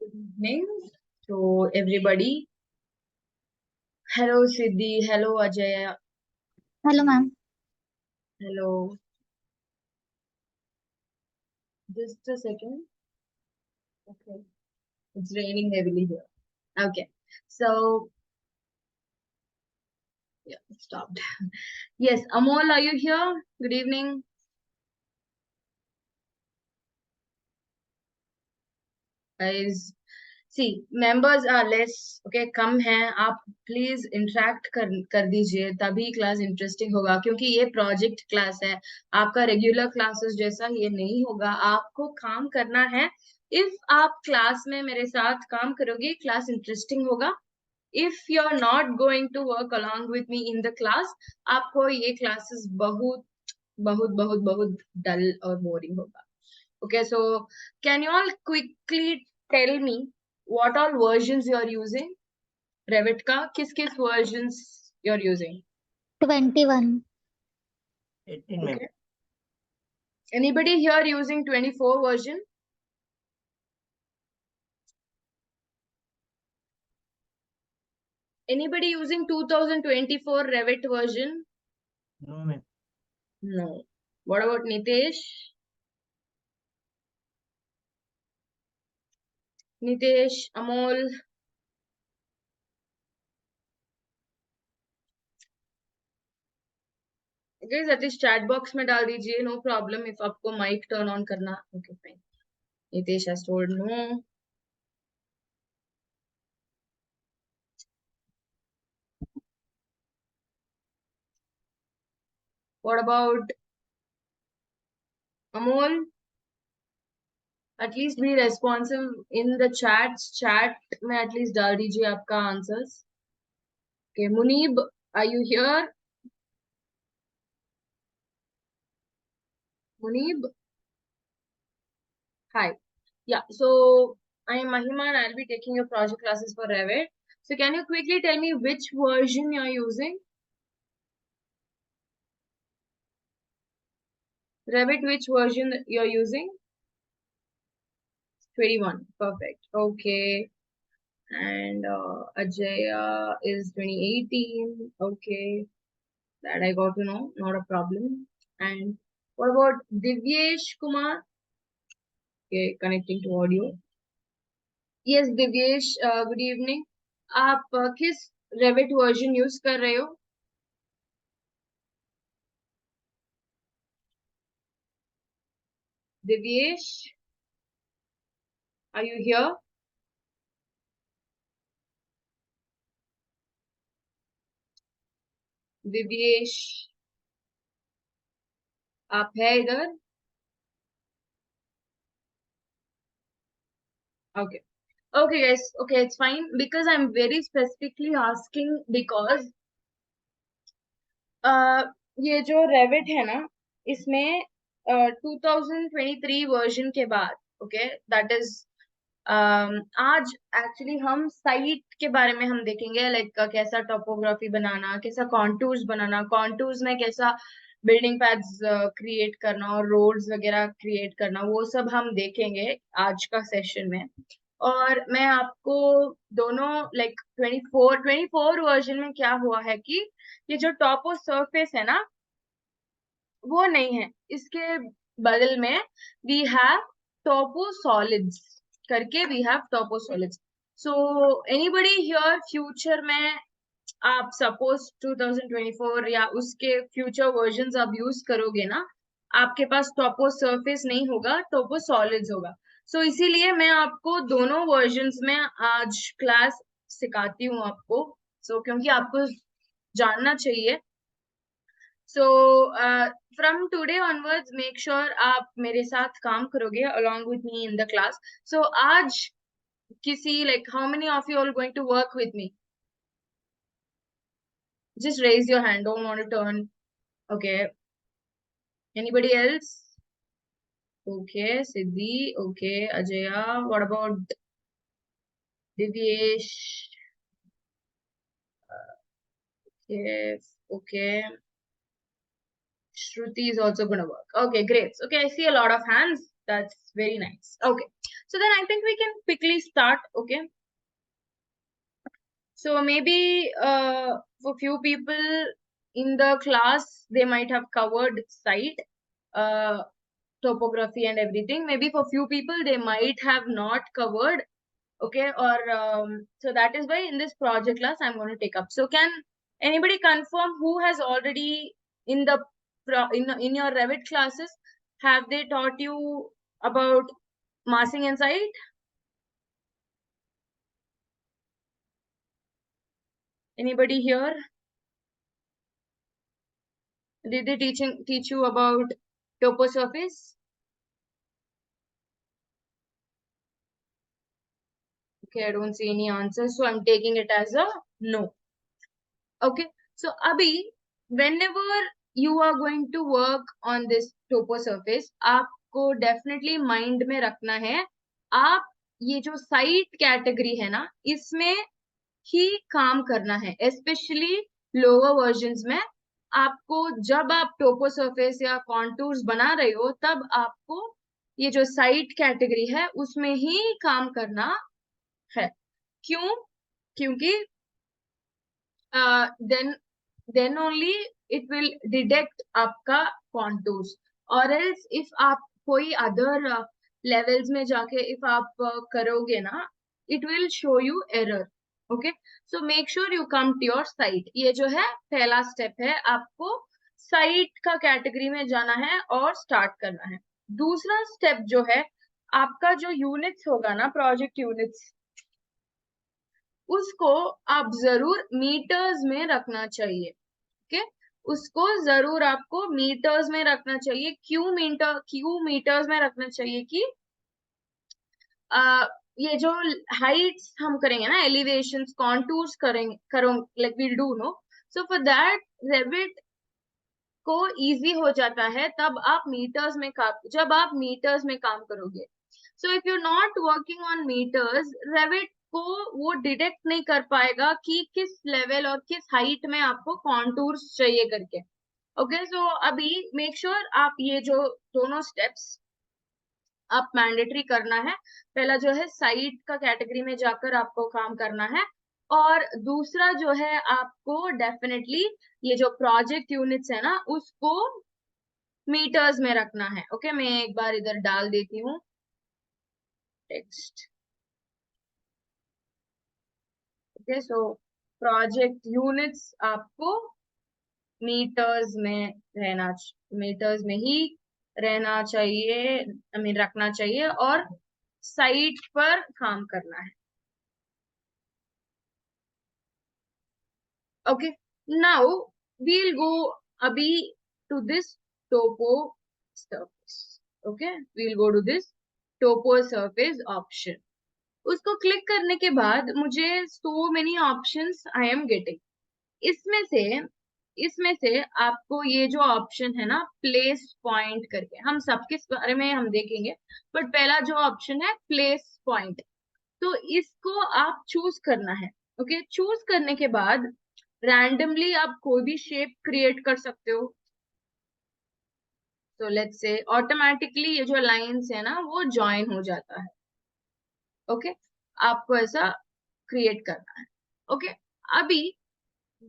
Good evening to everybody. Hello Siddhi, hello Ajay, Hello, ma'am. hello. Just a second. Okay, it's raining heavily here. Okay, so yeah, it stopped. Yes, Amol, are you here? Good evening. Guys, see, members are less, okay, कम हैं. आप please interact कर दीजिए, तभी class interesting होगा. क्योंकि ये project class है, आपका रेगुलर क्लासेस जैसा ये नहीं होगा. आपको काम करना है. इफ आप क्लास में मेरे साथ काम करोगे, क्लास इंटरेस्टिंग होगा. If you are not going to work along with me in the class, आपको ये क्लासेस बहुत बहुत बहुत बहुत डल और बोरिंग होगा. Okay, so can you all quickly tell me what all versions you are using? Revit ka किस versions you are using? 21. 18, ma'am. Okay. Anybody here using 24 version? Anybody using 2024 Revit version? No, ma'am. No. What about Nitesh? Nitesh, Amol. Okay, Satish chat box में डाल दीजिए. No problem if आपको mic turn on करना. Okay, fine. Nitesh has told no. What about Amol? At least be responsive in the chat में at least डाल दीजिए आपका answers. Okay, Munib, are you here? Munib, hi. Yeah, so I am Mahima and I'll be taking your project classes for Revit. So can you quickly tell me which version you're using? Revit, which version you're using? 21, perfect. Okay. And Ajaya is 2018. Okay, that I got to know, not a problem. And what about Divyesh Kumar? Okay, connecting to audio. Yes, Divyesh, good evening. आप किस Revit version use कर रहे हो? Divyesh, are you here? Divyesh, आप है इधर? Okay. Okay, guys. Okay, it's fine because I'm very specifically asking because ये जो Revit है ना, इसमें 2023 वर्जन के बाद, ओके, दैट इज आज एक्चुअली हम साइट के बारे में हम देखेंगे, लाइक कैसा टोपोग्राफी बनाना, कैसा कॉन्टूर्स बनाना, कॉन्टूर्स में कैसा बिल्डिंग पैड्स क्रिएट करना और रोड्स वगैरह क्रिएट करना, वो सब हम देखेंगे आज का सेशन में. और मैं आपको दोनों लाइक 24 वर्जन में क्या हुआ है कि ये जो टॉपो सरफेस है ना, वो नहीं है. इसके बदल में वी हैव टॉपो सॉलिड्स करके, we have topo solids. So anybody here future में आप सपोज 2024 या उसके फ्यूचर वर्जन्स आप यूज करोगे ना, आपके पास टॉपो सरफेस नहीं होगा, टॉपो सॉलिड्स होगा. सो इसीलिए मैं आपको दोनों वर्जन्स में आज क्लास सिखाती हूँ आपको. सो क्योंकि आपको जानना चाहिए. So from today onwards make sure आप मेरे साथ काम करोगे along with me in the class. So आज किसी like how many of you all going to work with me? Just raise your hand, don't want to turn. Okay, anybody else? Okay, Siddhi. Okay, Ajaya. What about Divyesh? Okay, okay. Shruti is also gonna work. Okay, great. Okay, I see a lot of hands. That's very nice. Okay, So then I think we can quickly start. Okay, so maybe for few people in the class, they might have covered site, topography and everything. Maybe for few people, they might have not covered. Okay, or so that is why in this project class I'm going to take up. So can anybody confirm who has already in the in your Revit classes, have they taught you about massing and site? Anybody here? Did they teach you about topo surface? Okay, I don't see any answers, so I'm taking it as a no. Okay, so Abhi, whenever you are going to work on this topo surface, आपको definitely mind में रखना है, आप ये जो site category है ना, इसमें ही काम करना है. Especially lower versions में, आपको जब आप topo surface या contours बना रहे हो, तब आपको ये जो site category है, उसमें ही काम करना है. क्यों? क्योंकि then only it will detect आपका contours, or else if आप कोई other levels में जाके if आप करोगे ना, it will show you error. Okay, so make sure you come to your site. ये जो है पहला step है, आपको site का category में जाना है और start करना है. दूसरा step जो है, आपका जो units होगा ना, project units, उसको आप जरूर मीटर्स में रखना चाहिए. ओके, उसको जरूर आपको मीटर्स में रखना चाहिए. क्यों मीटर्स में रखना चाहिए? कि ये जो हाइट्स हम करेंगे ना, एलिवेशंस, कॉन्टूर्स करो like will do no, so for that Revit को इजी हो जाता है तब आप मीटर्स में जब आप मीटर्स में काम करोगे. So if you not working on metres, Revit को वो डिटेक्ट नहीं कर पाएगा कि किस लेवल और किस हाइट में आपको कॉन्टूर्स चाहिए करके. ओके, सो अभी मेक श्योर आप ये जो दोनों स्टेप्स आप मैंडेटरी करना है. पहला जो है साइट का कैटेगरी में जाकर आपको काम करना है, और दूसरा जो है आपको डेफिनेटली ये जो प्रोजेक्ट यूनिट्स है ना, उसको मीटर्स में रखना है. ओके, मैं एक बार इधर डाल देती हूँ text. Okay, so project units आपको मीटर्स में ही रहना चाहिए, आई मीन रखना चाहिए, और साइट पर काम करना है. Okay, now we'll go abhi to this topo surface. Okay, we'll go to this topo surface option. उसको क्लिक करने के बाद मुझे so many options I am getting. इसमें से आपको ये जो ऑप्शन है ना, प्लेस पॉइंट करके, हम सबके बारे में हम देखेंगे, बट पहला जो ऑप्शन है प्लेस पॉइंट, तो इसको आप चूज करना है. ओके, चूज करने के बाद रैंडमली आप कोई भी शेप क्रिएट कर सकते हो. तो लेट्स से ऑटोमेटिकली ये जो लाइंस है ना, वो ज्वाइन हो जाता है. ओके, आपको ऐसा क्रिएट करना है. ओके, अभी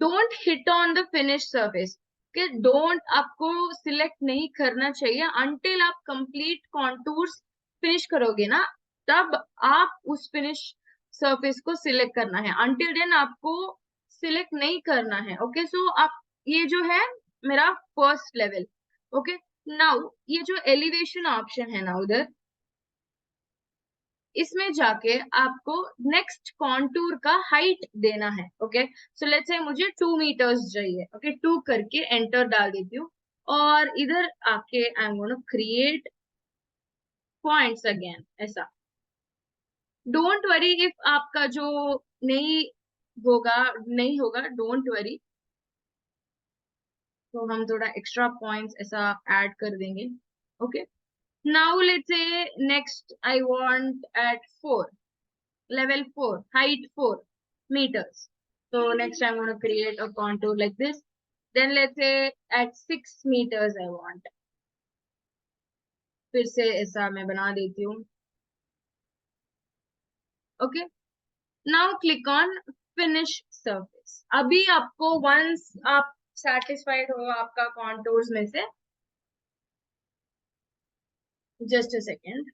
don't hit on the finish surface. कि डोंट, आपको सिलेक्ट नहीं करना चाहिए अंटिल आप कंप्लीट कॉन्टूर्स फिनिश करोगे ना, तब आप उस फिनिश सरफेस को सिलेक्ट करना है. अंटिल देन आपको सिलेक्ट नहीं करना है. ओके, सो आप ये जो है मेरा फर्स्ट लेवल. ओके, नाउ ये जो एलिवेशन ऑप्शन है ना उधर, इसमें जाके आपको नेक्स्ट कॉन्टूर का हाइट देना है. ओके, सो लेट्स से मुझे 2 मीटर्स चाहिए. ओके, 2 करके एंटर डाल देती हूँ, और इधर आके आई am gonna create points again. ऐसा डोंट वरी इफ आपका जो नहीं नहीं होगा, डोंट वरी. तो हम थोड़ा एक्स्ट्रा पॉइंट्स ऐसा ऐड कर देंगे. Okay, now let's say next I want at 4, level 4, height 4 meters. So next I'm going to create a contour like this. Then let's say at 6 meters I want. फिर से ऐसा मैं बना देती हूँ. Okay, now click on finish surface. अभी आपको once आप सेटिस्फाइड हो आपका कॉन्टूर्स में से, जस्ट अ सेकेंड,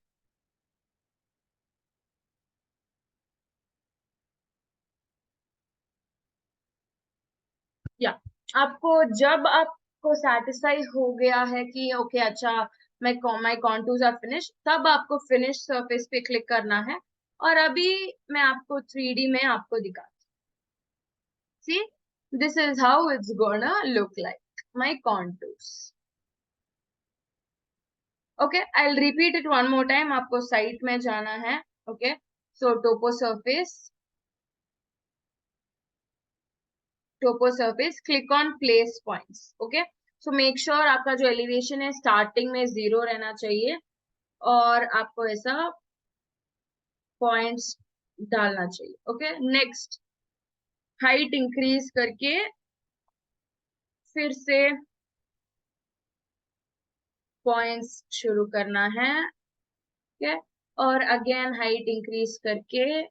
या आपको जब आपको सेटिस्फाई हो गया है कि ओके अच्छा माय कॉन्टूर्स आर फिनिश, तब आपको फिनिश सरफेस पे क्लिक करना है। और अभी मैं आपको 3D में आपको दिखा, see this is how it's gonna look like my contours. Okay, I will repeat it one more time. आपको साइट में जाना है। Okay, so topo surface, click on place points. Okay, so make sure आपका जो elevation है starting में 0 रहना चाहिए और आपको ऐसा पॉइंट्स डालना चाहिए। ओके, नेक्स्ट हाइट इंक्रीज करके फिर से पॉइंट्स शुरू करना है। ओके, और अगेन हाइट इंक्रीज करके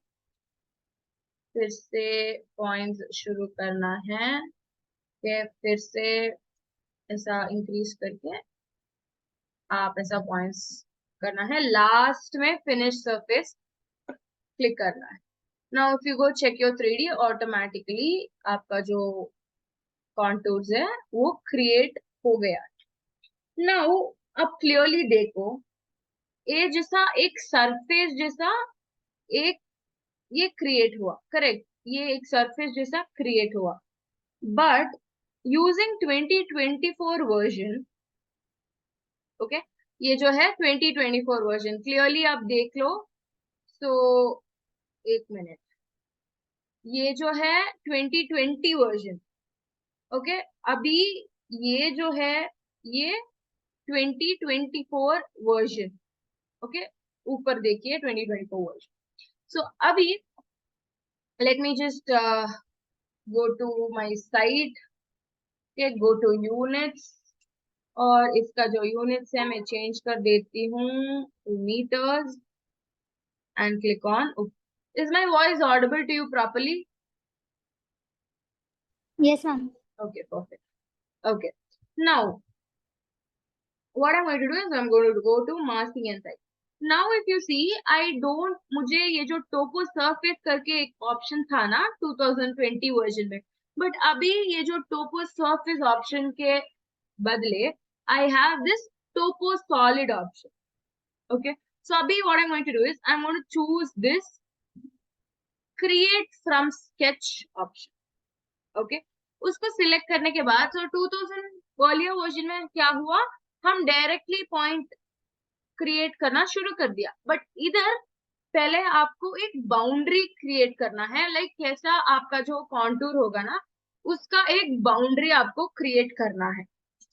फिर से पॉइंट्स शुरू करना है। ओके, फिर से ऐसा इंक्रीज करके आप ऐसा पॉइंट्स करना है। लास्ट में फिनिश सरफेस क्लिक करना है। Now if you go check your 3D, automatically आपका जो कॉन्टूर्स है वो क्रिएट हो गया। नाउ अब क्लियरली देखो, ये जैसा एक सरफेस जैसा एक ये क्रिएट हुआ, करेक्ट, ये एक सरफेस जैसा क्रिएट हुआ। बट यूजिंग 2024 वर्जन, ओके, ये जो है 2024 वर्जन, क्लियरली आप देख लो। सो एक मिनट, ये जो है 2020 वर्जन। ओके, अभी ये जो है ये 2024 वर्जन। ओके, ऊपर देखिए 2024 वर्जन। सो अभी let me just go to my site, go to units, और इसका जो यूनिट्स है मैं चेंज कर देती हूँ metres and click on. Is my voice audible to you properly? Yes, ma'am. Okay, perfect. Okay, now what I'm going to do is I'm going to go to masking and size. Now if you see, मुझे ये जो टोपो surface करके एक option था ना 2020 version में, but अभी ये जो टोपो सरफेस ऑप्शन के बदले I have this topo solid option. Okay, so अभी what I'm going to do is I'm going to choose this create from sketch option। Okay, उसको सिलेक्ट करने के बाद तो 2000 अर्लियर वर्जन में क्या हुआ, हम डायरेक्टली पॉइंट क्रिएट करना शुरू कर दिया। बट इधर पहले आपको एक बाउंड्री क्रिएट करना है, लाइक कैसा आपका जो कॉन्टूर होगा ना उसका एक बाउंड्री आपको क्रिएट करना है।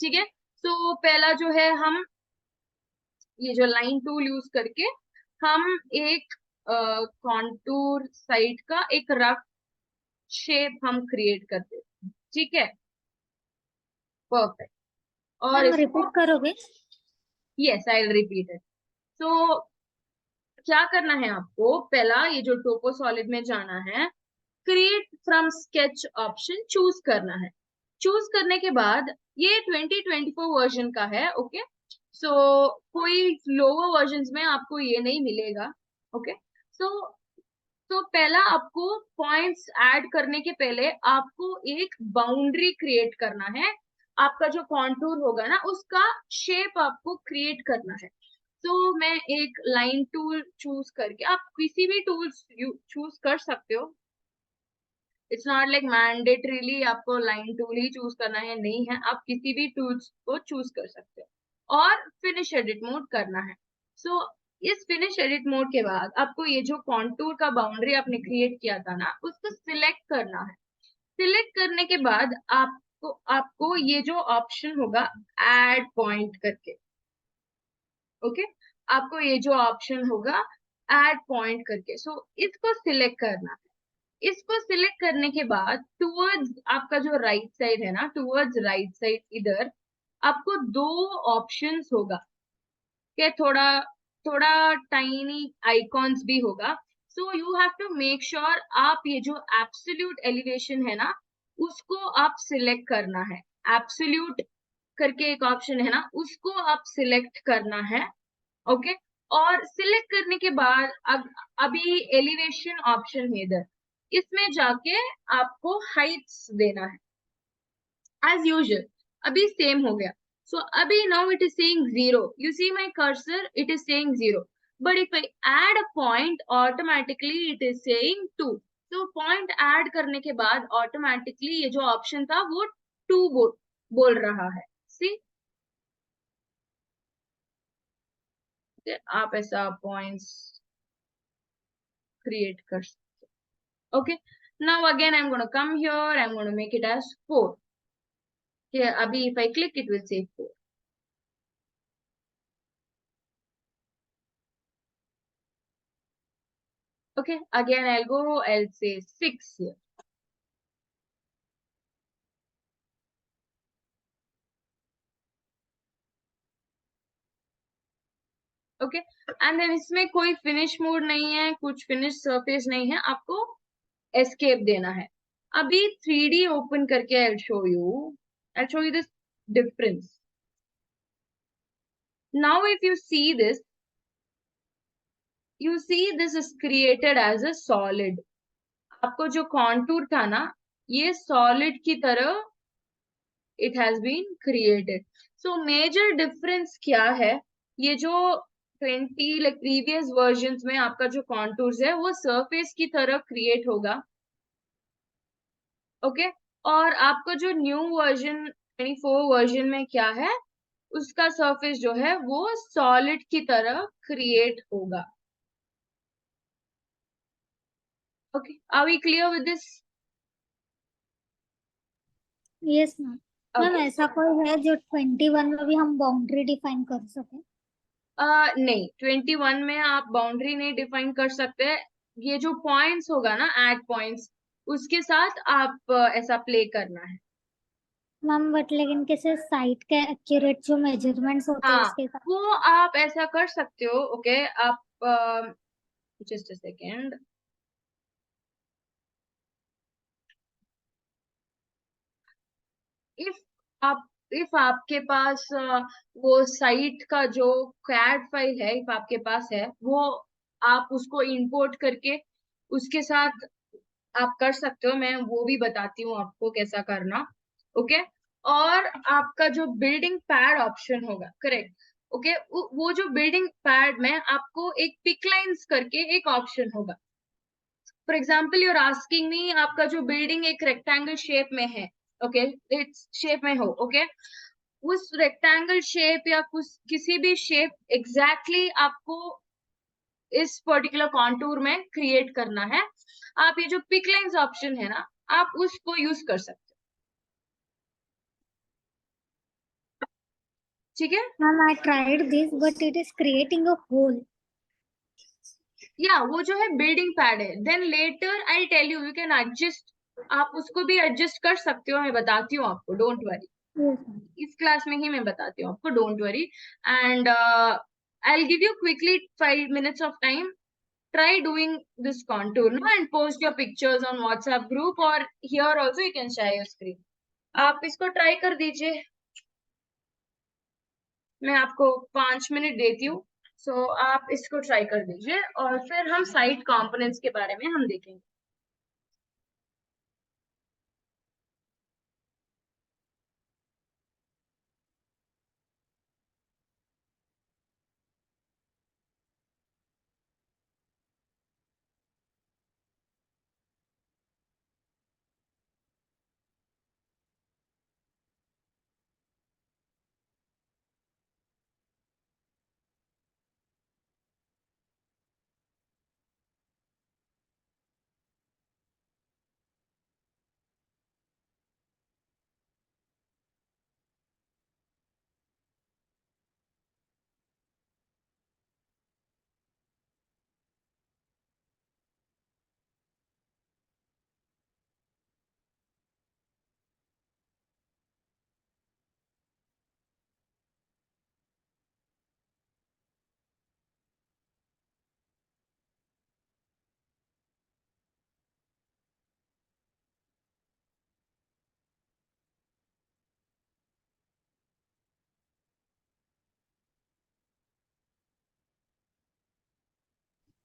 ठीक है, तो पहला जो है हम ये जो लाइन टूल यूज करके हम एक कॉन्टूर साइड का एक रफ शेप हम क्रिएट करते हैं। ठीक है, परफेक्ट। और मैम इसको रिपीट करोगे? Yes I will repeat it. तो क्या करना है आपको, पहला ये जो टोपो सॉलिड में जाना है, create from sketch option choose करना है। चूज करने के बाद ये 2024 वर्जन का है। ओके, सो कोई लोअर वर्जन में आपको ये नहीं मिलेगा। ओके, सो तो पहला आपको पॉइंट्स ऐड करने के पहले आपको एक बाउंड्री क्रिएट करना है। आपका जो कॉन्टूर होगा ना उसका शेप आपको क्रिएट करना है। तो मैं एक लाइन टूल चूज करके, आप किसी भी टूल्स चूज कर सकते हो, इट्स नॉट लाइक मैंडेटरीली आपको लाइन टूल ही चूज करना है, नहीं है, आप किसी भी टूल्स को चूज कर सकते हो और फिनिश एडिट मोड करना है। सो इस फिनिश एडिट मोड के बाद आपको ये जो कॉन्टूर का बाउंड्री आपने क्रिएट किया था ना उसको सिलेक्ट करना है। सिलेक्ट करने के बाद आपको ये जो ऑप्शन होगा ऐड पॉइंट करके, ओके, आपको ये जो ऑप्शन होगा ऐड पॉइंट करके, सो इसको सिलेक्ट करना है। इसको सिलेक्ट करने के बाद टूवर्ड्स आपका जो राइट साइड है ना, टूवर्ड्स राइट साइड इधर आपको दो ऑप्शंस होगा, क्या थोड़ा थोड़ा टाइनी आइकॉन्स भी होगा। So you have to make sure आप ये जो एब्सोल्यूट एलिवेशन है ना, उसको आप सिलेक्ट करना है। एब्सोल्यूट करके एक ऑप्शन है ना, उसको आप सिलेक्ट करना है। ओके, और सिलेक्ट करने के बाद अभी एलिवेशन ऑप्शन है इधर, इसमें जाके आपको हाइट्स देना है एज यूजुअल। अभी सेम हो गया। सो अभी now it is saying 0, you see my cursor, it is saying 0, but if I add a point automatically it is saying 2। तो पॉइंट ऐड करने के बाद ऑटोमेटिकली ये जो ऑप्शन था वो 2 बोल रहा है। सी, आप ऐसा पॉइंट्स क्रिएट कर सकते हो। Okay, now again I am gonna come here, I am gonna make it as 4। अभी if I click it will say 4। Okay, again I'll go, I'll say 6 here. Okay, and then इसमें कोई finish mode नहीं है, कुछ finish surface नहीं है, आपको escape देना है। अभी 3D ओपन करके I'll show you this difference. Now if you see this, you see this is created as a solid. आपको जो कॉन्टूर था ना, ये सॉलिड की तरह it has been created. So major difference क्या है, ये जो 20 like previous versions में आपका जो contours है वो surface की तरह create होगा। ओके, और आपका जो न्यू वर्जन 24 वर्जन में क्या है, उसका सरफेस जो है वो सॉलिड की तरह क्रिएट होगा। Okay, are we clear with this? Yes ma'am. Ma'am okay, ऐसा कोई है जो 21 में भी हम बाउंड्री डिफाइन कर सके? नहीं, 21 में आप बाउंड्री नहीं डिफाइन कर सकते। ये जो पॉइंट्स होगा ना, एड पॉइंट्स, उसके साथ आप ऐसा प्ले करना है। मैम बट लेकिन कैसे साइट के एक्यूरेट जो मेजरमेंट्स होते हैं हाँ, उसके साथ? वो आप ऐसा कर सकते हो। ओके, आप जस्ट अ सेकेंड, इफ आप इफ आपके पास वो साइट का जो कैड फाइल है, इफ आपके पास है वो, आप उसको इंपोर्ट करके उसके साथ आप कर सकते हो। मैं वो भी बताती हूँ आपको कैसा करना। ओके, और आपका जो बिल्डिंग पैड ऑप्शन होगा, करेक्ट। ओके, वो जो बिल्डिंग पैड में आपको एक पिक लाइंस करके एक ऑप्शन होगा। For example you're asking me, आपका जो बिल्डिंग एक रेक्टेंगल शेप में है, ओके, इट्स शेप में हो, ओके, उस रेक्टेंगल शेप या कुछ किसी भी शेप एग्जैक्टली आपको इस पर्टिकुलर कॉन्टूर में क्रिएट करना है। आप ये जो पिक लाइंस ऑप्शन है ना, आप उसको यूज कर सकते हो। ठीक है, ma'am I tried this but it is creating a hole. या वो जो है बिल्डिंग पैड है। Then later I tell you, you can adjust, आप उसको भी एडजस्ट कर सकते हो। मैं बताती हूँ आपको, डोंट वरी। इस क्लास में ही मैं बताती हूँ आपको, don't worry. And I give you quickly 5 minutes of time. Try doing this contour no, and post your pictures on WhatsApp group, or here also you can share your screen. आप इसको try कर दीजिए, मैं आपको 5 minute देती हूँ। सो आप इसको ट्राई कर दीजिए और फिर हम साइट कंपोनेंट्स के बारे में हम देखेंगे।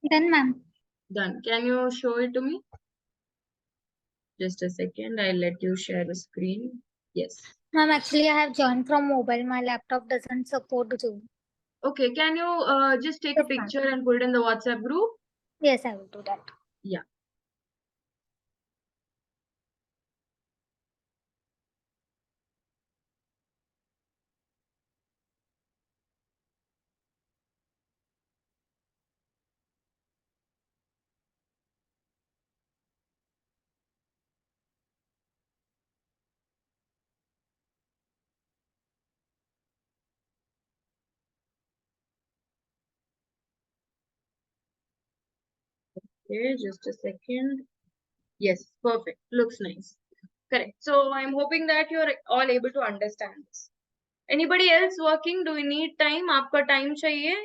Done, ma'am. Done. Can you show it to me? Just a second. I'll let you share the screen. Yes. Ma'am, actually, I have joined from mobile. My laptop doesn't support Zoom. Okay. Can you just take a Yes, ma'am. picture and put it in the WhatsApp group? Yes, I will do that. Yeah. Okay. Just a second. Yes. Perfect. Looks nice. Correct. So I'm hoping that you're all able to understand this. Anybody else working? Do you need time? आपका time चाहिए?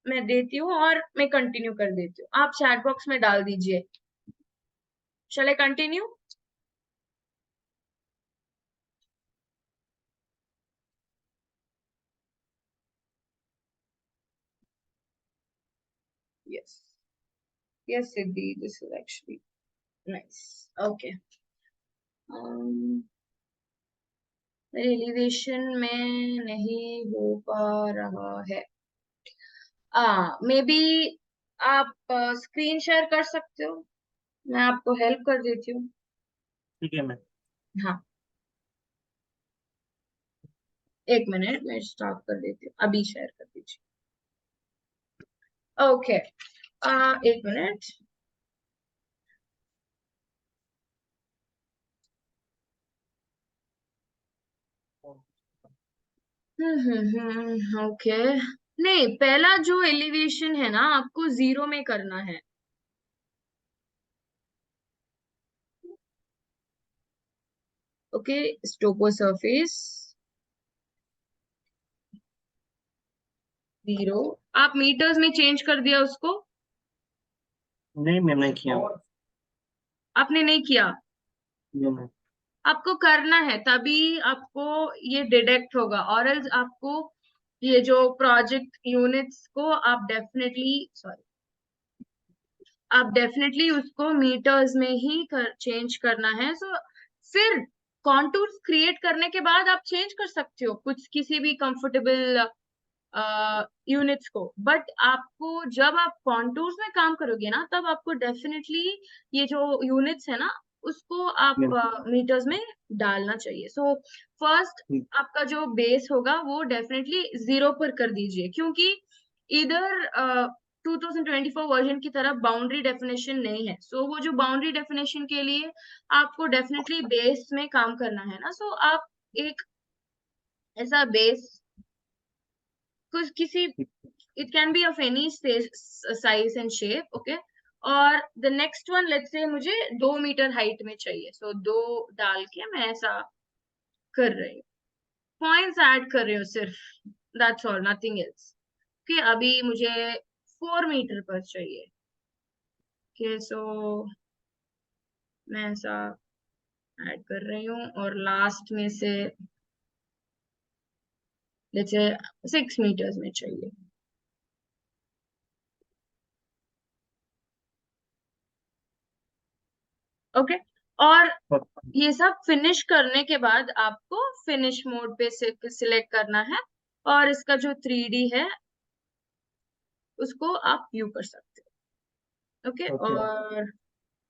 मैं देती हूँ और मैं continue कर देती हूँ. आप चैट बॉक्स में डाल दीजिए. Shall I continue? Yes. Yes, Siddhi. This is actually nice. Okay. मेरे एलिवेशन में नहीं हो पा रहा है. मे बी आप स्क्रीन शेयर कर सकते हो. मैं आपको हेल्प कर देती हूँ. ठीक है मैम. हाँ. एक मिनट मैं स्टॉप कर देती हूँ. अभी शेयर कर दीजिए. ओके. एक मिनट. ओके. नहीं, पहला जो एलिवेशन है ना आपको 0 में करना है. ओके. टोपो सरफेस 0. आप मीटर्स में चेंज कर दिया उसको? नहीं मैम, नहीं किया. आपने नहीं किया? नहीं मैम. आपको करना है तभी आपको ये डिडक्ट होगा. और एल्स आपको ये जो प्रोजेक्ट यूनिट्स को आप डेफिनेटली उसको मीटर्स में ही चेंज करना है. सो फिर कॉन्टूर्स क्रिएट करने के बाद आप चेंज कर सकते हो कुछ किसी भी कंफर्टेबल यूनिट्स को. बट आपको जब आप कॉन्टूर्स में काम करोगे ना तब आपको डेफिनेटली ये जो यूनिट्स है ना उसको आप मीटर्स में डालना चाहिए. सो फर्स्ट आपका जो बेस होगा वो डेफिनेटली 0 पर कर दीजिए क्योंकि इधर 2024 वर्जन की तरफ बाउंड्री डेफिनेशन नहीं है. सो वो जो बाउंड्री डेफिनेशन के लिए आपको डेफिनेटली बेस में काम करना है ना. सो आप एक ऐसा बेस कुछ किसी it can be of any size and shape. okay. और the next one let's say मुझे 2 मीटर हाइट में चाहिए. सो 2 डाल के मैं ऐसा कर रही हूँ. पॉइंट्स ऐड कर रही हूँ सिर्फ. That's all, nothing else. कि अभी मुझे 4 मीटर पर चाहिए. ओके. सो मैं ऐसा ऐड कर रही हूँ और लास्ट में से लेट्स से 6 मीटर्स में चाहिए. ओके. और ये सब फिनिश करने के बाद आपको फिनिश मोड पे सिलेक्ट करना है और इसका जो 3D है उसको आप व्यू कर सकते हो. ओके. और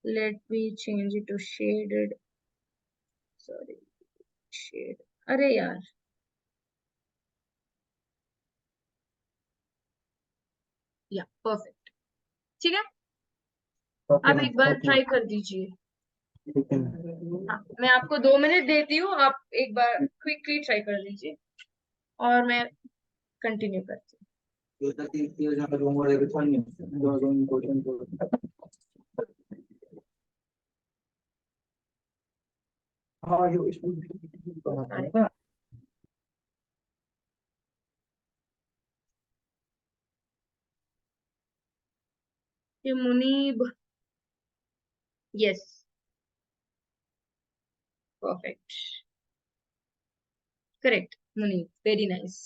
let me change it to shaded. Sorry, shade. अरे यार, या परफेक्ट. ठीक है. आप एक बार ट्राई कर दीजिए. हाँ, मैं आपको 2 मिनट देती हूँ. आप एक बार क्विकली ट्राई कर लीजिए और मैं कंटिन्यू करती हूँ. ये Munib. Yes. Perfect. Correct Munib. Very nice.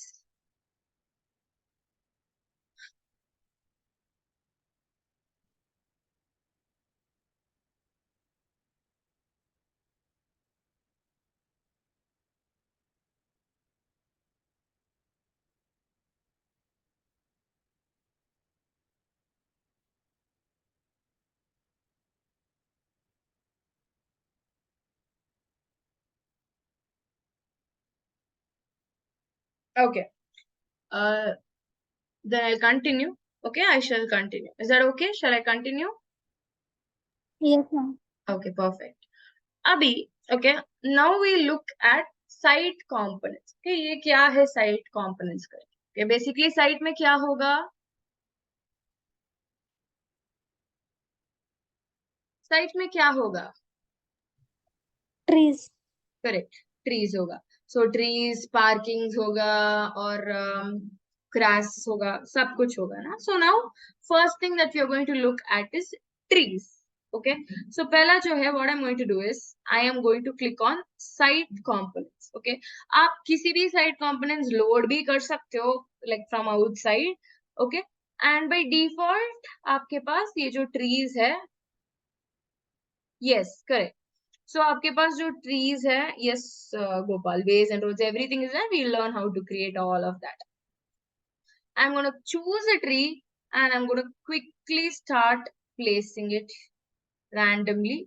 Okay. Then I'll continue. Okay, I shall continue. Is that okay? Shall I continue? Yes, ma'am. Okay, perfect. अभी okay, now we look at site components. Okay, ये क्या है site components का? Okay, basically site में क्या होगा? Site में क्या होगा? Trees. करेक्ट, ट्रीज होगा. सो ट्रीज, पार्किंग्स होगा और ग्रास होगा, सब कुछ होगा ना. So now first thing that we are going to look at is trees. Okay, so पहला जो है what I am going to do is I am going to click on site components. Okay, आप किसी भी site components load भी कर सकते हो like from outside. Okay, and by default आपके पास ये जो ट्रीज है, यस करेक्ट. सो आपके पास जो ट्रीज है, yes Gopal, ways and roads, everything is there. We learn how to create all of that. I am gonna choose a tree and I am gonna quickly start placing it randomly.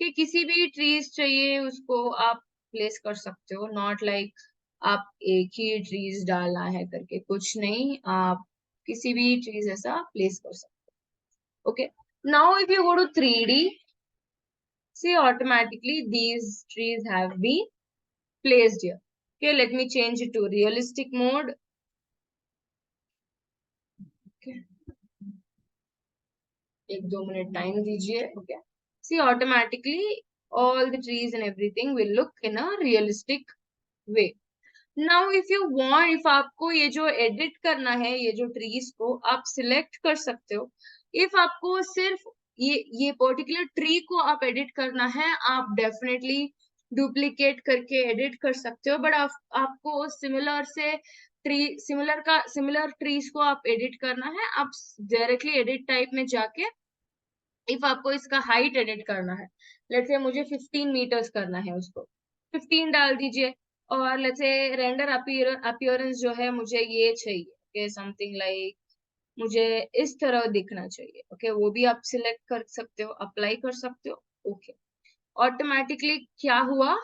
कि किसी भी trees चाहिए उसको आप place कर सकते हो, not like आप एक ही ट्रीज डालना है करके, कुछ नहीं, आप किसी भी ट्रीज ऐसा प्लेस कर सकते हो. Okay, now if you go to 3D, see automatically these trees have been placed here. Okay, let me change it to realistic mode. Okay, 1-2 minute time दीजिए. Okay, see automatically all the trees and everything will look in a realistic way. Now if you want, if आपको ये जो edit करना है, ये जो trees को आप select कर सकते हो. if आपको सिर्फ ये पर्टिकुलर ट्री को आप एडिट करना है, आप डेफिनेटली डुप्लीकेट करके एडिट कर सकते हो. बट आपको सिमिलर ट्रीज को आप एडिट करना है, आप डायरेक्टली एडिट टाइप में जाके, इफ आपको इसका हाइट एडिट करना है, लेट्स से मुझे 15 मीटर्स करना है, उसको 15 डाल दीजिए. और लेट्स से रेंडर अपीयरेंस जो है मुझे ये चाहिए, समथिंग लाइक मुझे इस तरह दिखना चाहिए. ओके, वो भी आप सिलेक्ट कर सकते हो, अप्लाई कर सकते हो. ओके, ऑटोमेटिकली क्या हुआ,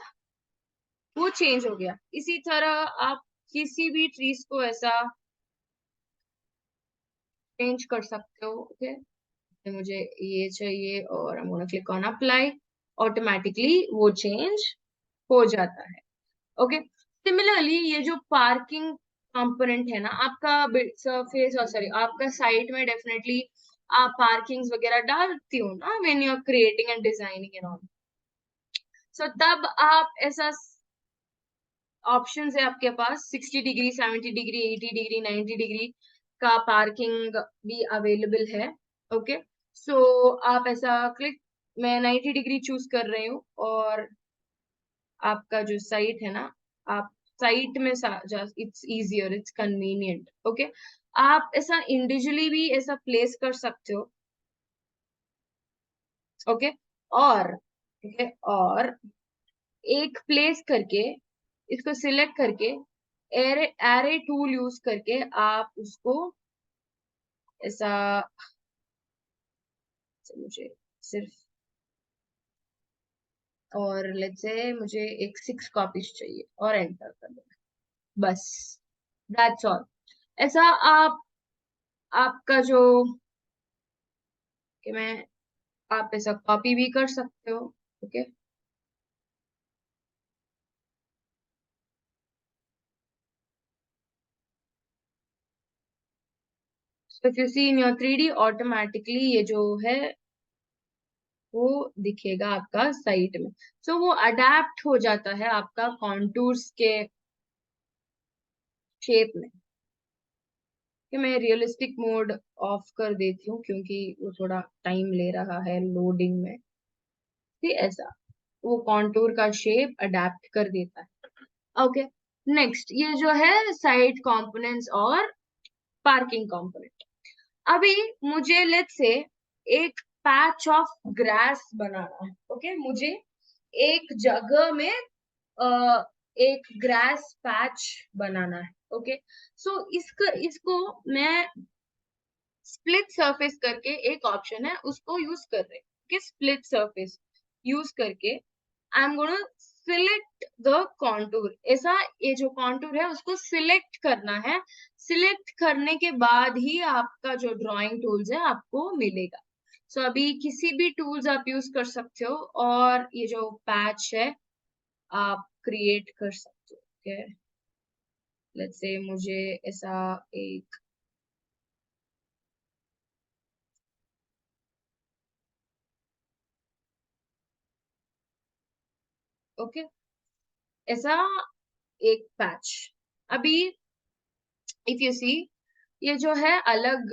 वो चेंज हो गया. इसी तरह आप किसी भी ट्रीज को ऐसा चेंज कर सकते हो. ओके, मुझे ये चाहिए और I'm gonna click on apply. Automatically वो चेंज हो जाता है. ओके, सिमिलरली ये जो पार्किंग कंपोनेंट है ना, आपका सरफेस और सॉरी आपका साइट में डेफिनेटली आप पार्किंग्स वगैरह डालती हो ना, when you are creating and designing and all. So तब आप ऐसा ऑप्शंस है आपके पास, 60 डिग्री, 70 डिग्री, 80 डिग्री, 90 डिग्री का पार्किंग भी अवेलेबल है. ओके, सो आप ऐसा क्लिक, मैं 90 डिग्री चूज कर रही हूँ और आपका जो साइट है ना, आप साइट में it's easier, it's convenient. Okay, आप ऐसा इंडिविजुअली भी ऐसा प्लेस कर सकते हो. ओके, और और एक प्लेस करके, इसको सिलेक्ट करके, एरे टूल यूज करके आप उसको ऐसा, मुझे सिर्फ, और लेट्स से मुझे एक 6 कॉपीज चाहिए और एंटर कर देना, बस, दैट्स ऑल. ऐसा आपका जो कि मैं आप ऐसा कॉपी भी कर सकते हो. Okay, so if you see in your 3D, automatically ये जो है वो दिखेगा आपका साइट में. सो वो अडेप्ट हो जाता है आपका कॉन्टूर्स के शेप में. कि मैं रियलिस्टिक मोड ऑफ कर देती हूँ क्योंकि वो थोड़ा टाइम ले रहा है लोडिंग में. ठीक, ऐसा वो कॉन्टूर का शेप अडेप्ट कर देता है. ओके, नेक्स्ट ये जो है साइड कंपोनेंट्स और पार्किंग कंपोनेंट. अभी मुझे लेट्स से एक पैच ऑफ ग्रास बनाना है. ओके, मुझे एक जगह में एक ग्रास पैच बनाना है. ओके, सो इसको मैं स्प्लिट सरफेस करके एक ऑप्शन है, उसको यूज कर रहे हैं. स्प्लिट सरफेस यूज करके आई am gonna select the contour, ऐसा ये जो कॉन्टूर है उसको सिलेक्ट करना है। सिलेक्ट करने के बाद ही आपका जो ड्राइंग टूल्स है आपको मिलेगा। सो अभी किसी भी टूल्स आप यूज कर सकते हो और ये जो पैच है आप क्रिएट कर सकते हो। ओके, लेट्स से मुझे ऐसा एक ओके ऐसा एक पैच। अभी इफ यू सी ये जो है अलग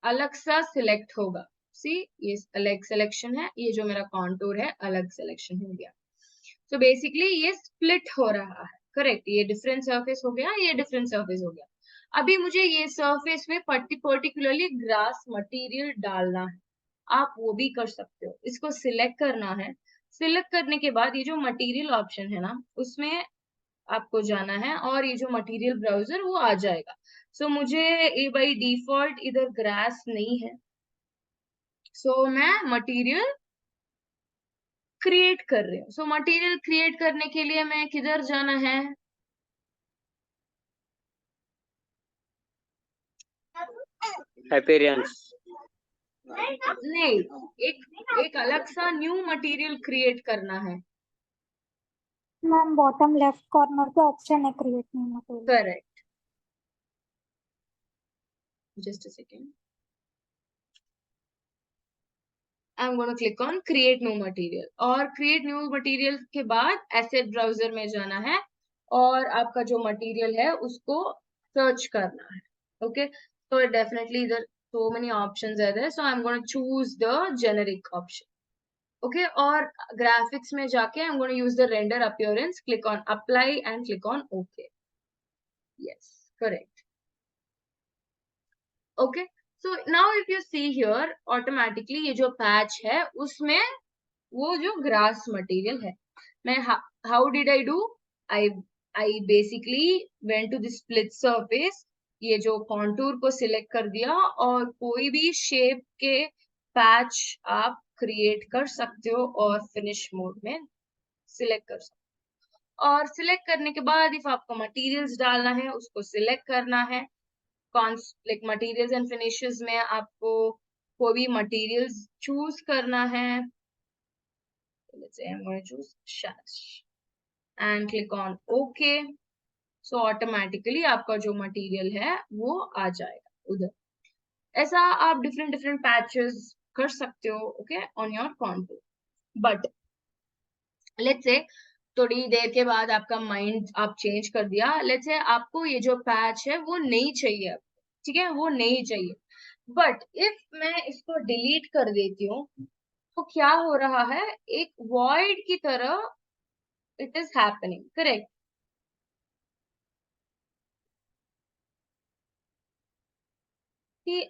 अलग सा सिलेक्ट होगा। सी ये अलग सिलेक्शन है, ये जो मेरा कॉन्टूर है अलग सिलेक्शन हो गया। सो बेसिकली ये स्प्लिट हो रहा है, करेक्ट। ये डिफरेंट सरफेस हो गया, ये डिफरेंट सरफेस हो गया। अभी मुझे ये सरफेस में पर्टिकुलरली ग्रास मटेरियल डालना है, आप वो भी कर सकते हो। इसको सिलेक्ट करना है, सिलेक्ट करने के बाद ये जो मटेरियल ऑप्शन है ना उसमें आपको जाना है और ये जो मटेरियल ब्राउजर वो आ जाएगा। सो मुझे ये बाई डिफॉल्ट इधर ग्रास नहीं है, सो मैं मटेरियल क्रिएट कर रही हूँ। सो मटेरियल क्रिएट करने के लिए मैं किधर जाना है, appearance. नहीं, एक अलग सा न्यू मटेरियल क्रिएट करना है। मैम बॉटम लेफ्ट कॉर्नर पे ऑप्शन है create new material. Correct, just a second, I am gonna click on create new material. और क्रिएट न्यू मटेरियल के बाद एसेट ब्राउजर में जाना है और आपका जो मटेरियल है उसको सर्च करना है। Okay, so definitely there so many options are there, so I'm going to choose the generic option. Okay, और graphics में जाके I'm going to use the render appearance, click on apply and click on OK. Yes, correct. Okay, so now if you see here automatically ये जो patch है उसमें वो जो grass material है, मैं how did I do, I I basically went to the split surface, ये जो कॉन्टूर को सिलेक्ट कर दिया और कोई भी शेप के पैच आप क्रिएट कर सकते हो और फिनिश मोड में सिलेक्ट कर सकते हो। और सिलेक्ट करने के बाद इफ आपको मटेरियल्स डालना है उसको सिलेक्ट करना है। लाइक मटेरियल्स एंड फिनिशेस में आपको कोई भी मटेरियल्स चूज करना है। Let's say I'm going to choose Shash and click on OK. So automatically आपका जो मटेरियल है वो आ जाएगा उधर। ऐसा आप डिफरेंट डिफरेंट पैचेस कर सकते हो okay on your contour. But let's say थोड़ी देर के बाद आपका माइंड आप चेंज कर दिया, लेट्स से आपको ये जो पैच है वो नहीं चाहिए, ठीक है, वो नहीं चाहिए। बट इफ मैं इसको डिलीट कर देती हूँ तो क्या हो रहा है, एक वॉइड की तरह it is happening, correct? कि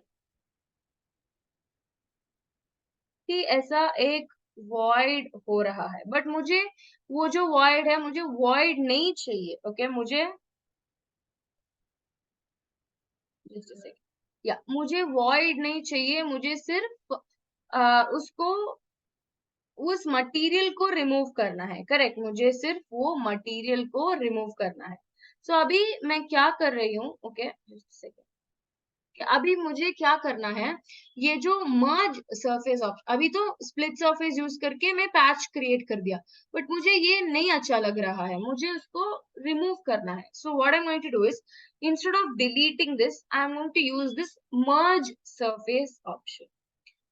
कि ऐसा एक void हो रहा है, बट मुझे वो जो void है मुझे void नहीं चाहिए। ओके, मुझे just a second, या मुझे void नहीं चाहिए, मुझे सिर्फ उसको उस मटेरियल को रिमूव करना है, करेक्ट, मुझे सिर्फ वो मटेरियल को रिमूव करना है। सो अभी मैं क्या कर रही हूँ, ओके जस्ट सेकेंड, अभी मुझे क्या करना है, ये जो मर्ज सरफेस ऑप्शन, अभी तो स्प्लिट सरफेस यूज करके मैं पैच क्रिएट कर दिया, बट मुझे ये नहीं अच्छा लग रहा है, मुझे उसको रिमूव करना है। So what I am going to do is instead of deleting this I am going to use this merge surface option.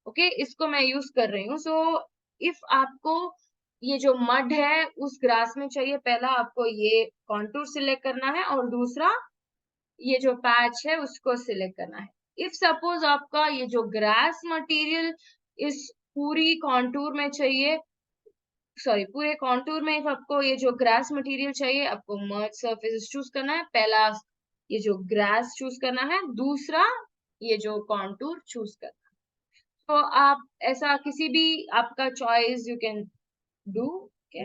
Okay, इसको मैं यूज कर रही हूँ। सो इफ आपको ये जो मड है उस ग्रास में चाहिए, पहला आपको ये कॉन्टूर सिलेक्ट करना है और दूसरा ये जो पैच है उसको सिलेक्ट करना है। इफ सपोज आपका ये जो ग्रास मटेरियल इस पूरी कॉन्टूर में चाहिए, सॉरी पूरे कॉन्टूर में इफ आपको ये जो ग्रास मटेरियल चाहिए, आपको मर्ज सरफेस चूज करना है। पहला ये जो ग्रास चूज करना है, दूसरा ये जो कॉन्टूर चूज करना है। तो आप ऐसा किसी भी आपका choice you can do, okay,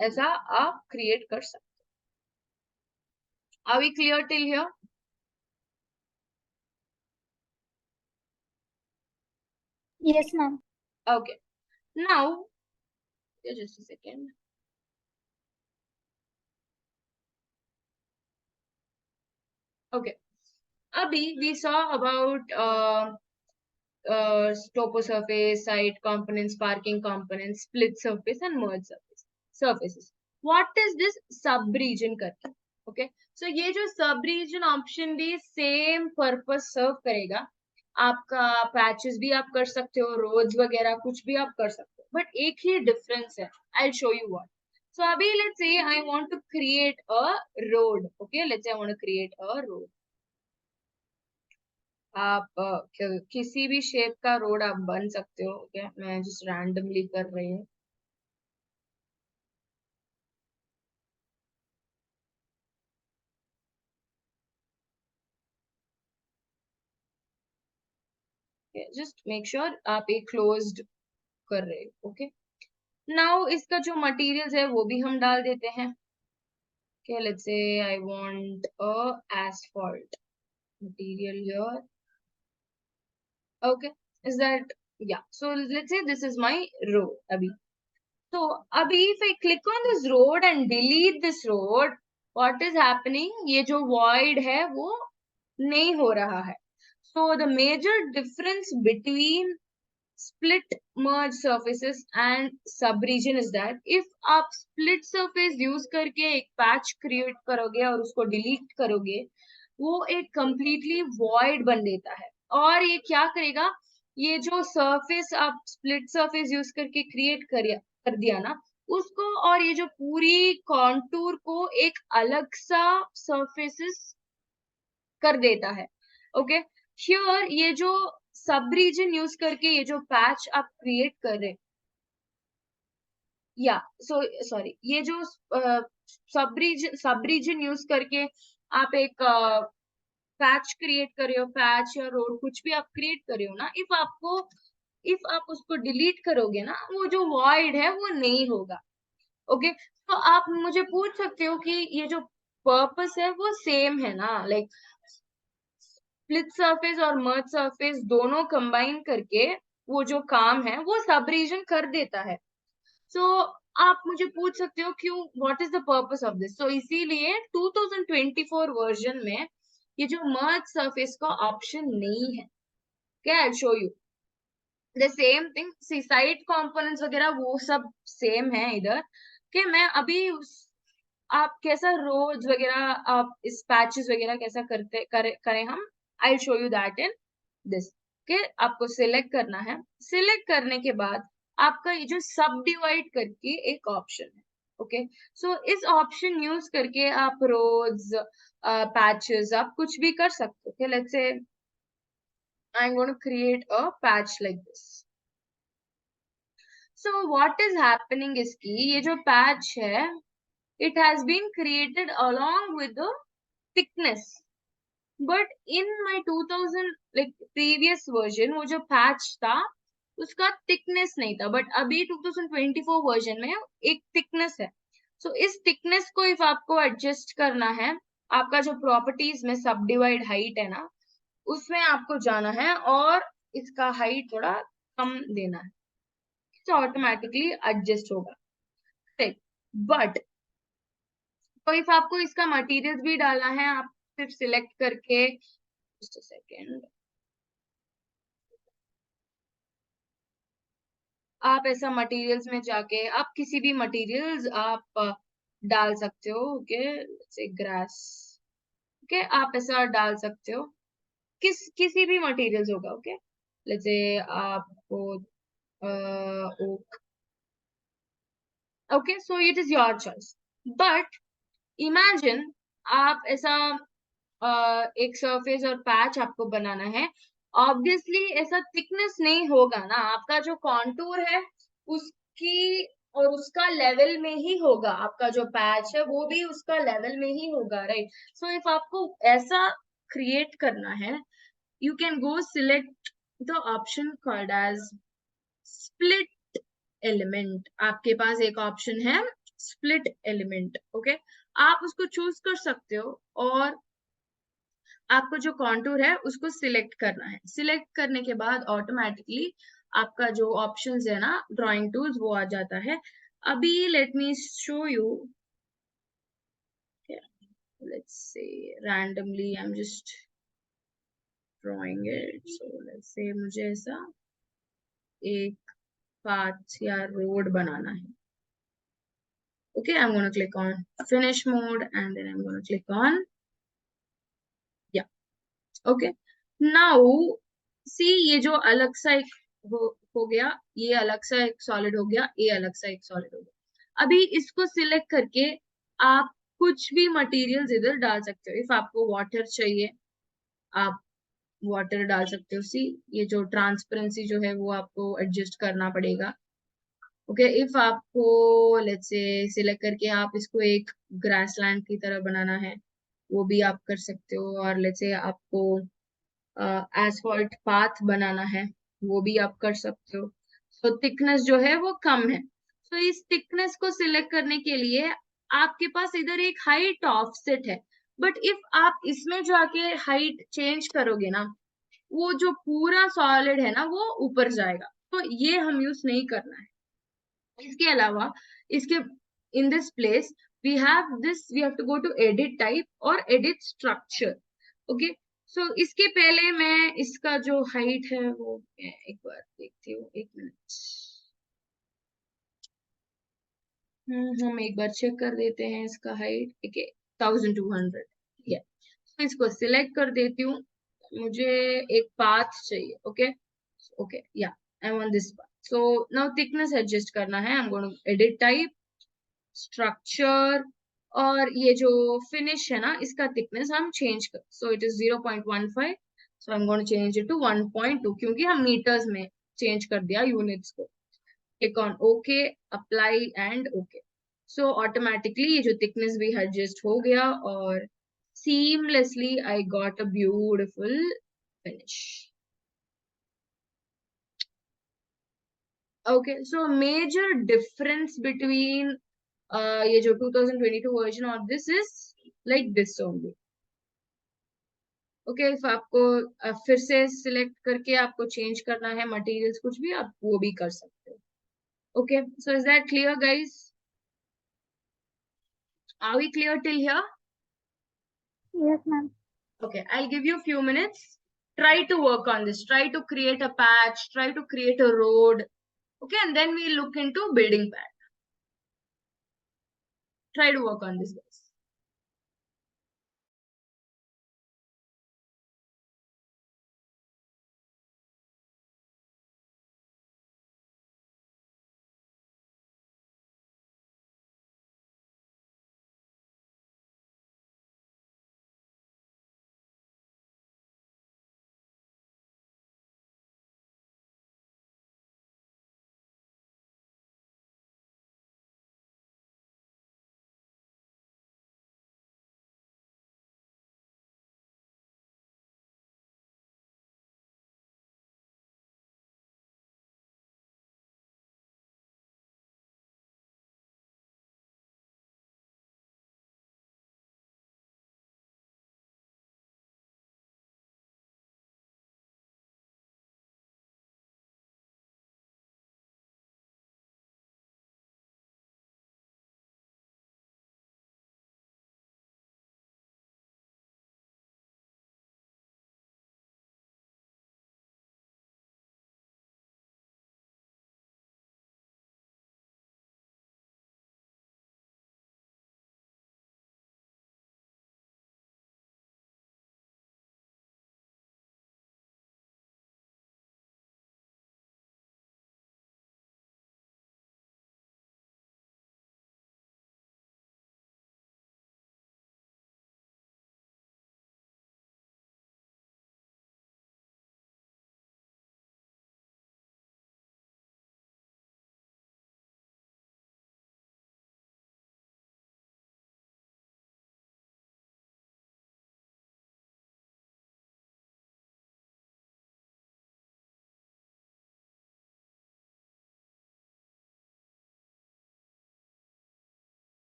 ऐसा आप क्रिएट कर सकते हो। Are we clear till here? Yes, ma'am. Okay, now just a second. Okay. Abhi we saw about topo surface, site components, parking components, split surface and merge surfaces. What is this sub-region करके? Okay. So ये जो sub-region option भी same purpose serve करेगा. आपका patches भी आप कर सकते हो, रोड्स वगैरह कुछ भी आप कर सकते हो, बट एक ही डिफरेंस है. I show you what. So अभी let's say I want to create a road. Okay, let's say I want to create a road. आप किसी भी शेप का रोड आप बन सकते हो. ओके, मैं जस्ट रैंडमली कर रही हूँ. जस्ट मेक श्योर आप एक क्लोज्ड कर रहे हो. ओके, नाउ इसका जो मटेरियल्स है वो भी हम डाल देते हैं. Okay, let's say I want a asphalt material here. Okay, is that, yeah? So let's say this is my road. Abhi. So abhi if I click on this road and delete this road, what is happening? ये जो void है वो नहीं हो रहा है. So the major difference between split merge surfaces and subregion is that if आप split surface use करके एक patch create करोगे और उसको delete करोगे, वो एक completely void बन देता है. और ये क्या करेगा, ये जो surface आप split surface use करके create कर दिया ना, उसको और ये जो पूरी contour को एक अलग सा surfaces कर देता है. ओके, हियर ये जो सब रीजन यूज करके ये जो पैच आप क्रिएट कर रहे, या सो सॉरी, ये जो सब रीजन यूज करके आप एक पैच क्रिएट कर रहे हो, पैच या रोड कुछ भी आप क्रिएट कर रहे हो ना, इफ आप उसको डिलीट करोगे ना, वो जो वॉइड है वो नहीं होगा. ओके, तो आप मुझे पूछ सकते हो कि ये जो पर्पस है वो सेम है ना, लाइक स्प्लिट सरफेस और मर्ज सरफेस दोनों कंबाइन करके वो जो काम है वो सब रीजन कर देता है. सो आप मुझे पूछ सकते हो क्यों, what is the purpose of this. So इसीलिए 2024 वर्जन में ये जो मर्ज सरफेस का ऑप्शन नहीं है. क्या, आई show you the same thing. Side components वगैरह वो सब सेम है इधर. कि मैं अभी आप कैसा रोड्स वगैरह आप इस पैचेस वगैरह कैसा करें हम, आई show you that in this. के आपको सिलेक्ट करना है. सिलेक्ट करने के बाद आपका ये जो सब डिवाइड करके एक ऑप्शन है. ओके, सो इस ऑप्शन यूज करके आप रोड्स पैचेस आप कुछ भी कर सकते हो. Let's say I am going to create a patch like this. So what is happening is कि ये जो पैच है it has been created along with the thickness, but in my 2000 like previous version वो जो patch था उसका thickness नहीं था, but अभी 2024 version में एक thickness है. so इस thickness को if आपको adjust करना है, आपका जो properties में subdivide height है ना, उसमें आपको जाना है और इसका height थोड़ा कम देना है, तो automatically adjust होगा. ठीक, but तो इफ आपको इसका मटेरियल भी डालना है, आप सिर्फ सिलेक्ट करके जस्ट अ सेकेंड, आप ऐसा मटेरियल्स में जाके आप किसी भी मटेरियल्स आप डाल सकते हो. ओके, जैसे ग्रास. ओके, आप ऐसा डाल सकते हो, किसी भी मटेरियल्स होगा. ओके, लेट्स से आपको oak. Okay, so it is your choice. But imagine आप ऐसा एक सरफेस और पैच आपको बनाना है. ऑब्वियसली ऐसा थिकनेस नहीं होगा ना, आपका जो कॉन्टूर है उसकी और उसका लेवल में ही होगा, आपका जो पैच है वो भी उसका लेवल में ही होगा, राइट. सो इफ आपको ऐसा क्रिएट करना है, you can go select the option called as split element. आपके पास एक ऑप्शन है स्प्लिट एलिमेंट. ओके, आप उसको चूज कर सकते हो और आपको जो कॉन्टूर है उसको सिलेक्ट करना है. सिलेक्ट करने के बाद ऑटोमेटिकली आपका जो ऑप्शंस है ना ड्राइंग टूल्स वो आ जाता है. अभी let me show you. let's say randomly I'm just drawing it. So let's say मुझे ऐसा एक path या road बनाना है. Okay, I'm gonna click on finish mode and then I'm gonna click on yeah. Okay, now see ये जो अलग सा एक हो गया, ये अलग सा एक सॉलिड हो गया, ये अलग सा एक सॉलिड हो गया. अभी इसको सिलेक्ट करके आप कुछ भी मटेरियल्स इधर डाल सकते हो. इफ आपको वाटर चाहिए आप वाटर डाल सकते हो. सी ये जो ट्रांसपेरेंसी जो है वो आपको एडजस्ट करना पड़ेगा. ओके, इफ आपको लेट्स से सिलेक्ट करके आप इसको एक ग्रासलैंड की तरह बनाना है वो भी आप कर सकते हो. और लेट्स से आपको एसफॉल्ट पाथ बनाना है वो भी आप कर सकते हो. तो थिकनेस जो है वो कम है. तो इस थिकनेस को सिलेक्ट करने के लिए आपके पास इधर एक हाइट ऑफसेट है. बट इफ आप इसमें जाके हाइट चेंज करोगे ना वो जो पूरा सॉलिड है ना वो ऊपर जाएगा. तो ये हम यूज नहीं करना है. इसके अलावा इसके in this place we have to go to edit type और एडिट स्ट्रक्चर. ओके, सो इसके पहले मैं इसका जो हाइट है वो मैं एक बार देखती हूँ. एक मिनट. हम एक बार चेक कर देते हैं इसका हाइट. ठीक है, 1200. या इसको सिलेक्ट कर देती हूँ. मुझे एक पाथ चाहिए. ओके ओके या I want this path. So now thickness adjust करना है. I am going to edit type structure और ये जो फिनिश है ना इसका थिकनेस हम चेंज कर. So it is 0.15. So I am going to change it to 1.2 क्योंकि हम मीटर्स में चेंज कर दिया यूनिट्स को. Click on okay, apply and okay. So automatically ये जो थिकनेस भी एडजस्ट हो गया और seamlessly I got a beautiful finish. Okay, so major difference between ये जो 2022 वर्जन और this is like this only. Okay, if आपको फिर से सिलेक्ट करके आपको चेंज करना है मटेरियल्स कुछ भी आप वो भी कर सकते हो. Okay, so is that clear guys? Are we clear till here? Yes, ma'am. Okay, I'll give you a few minutes. Try to work on this. Try to create a patch. Try to create a road. Okay, and then we look into building pad. Try to work on this, guys.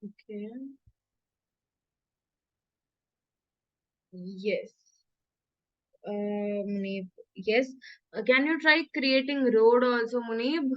Okay. Yes. Munib. Yes. Can you try creating road also, Munib?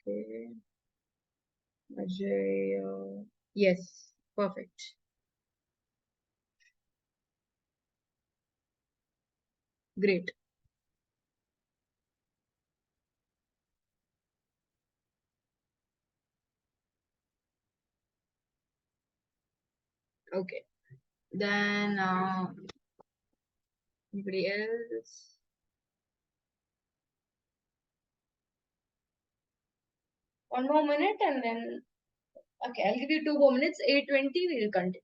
Okay. Ajay. Yes. Perfect. Great. Okay. Then anybody else? One more minute and then okay, I'll give you 2 more minutes. 8:20 we'll continue.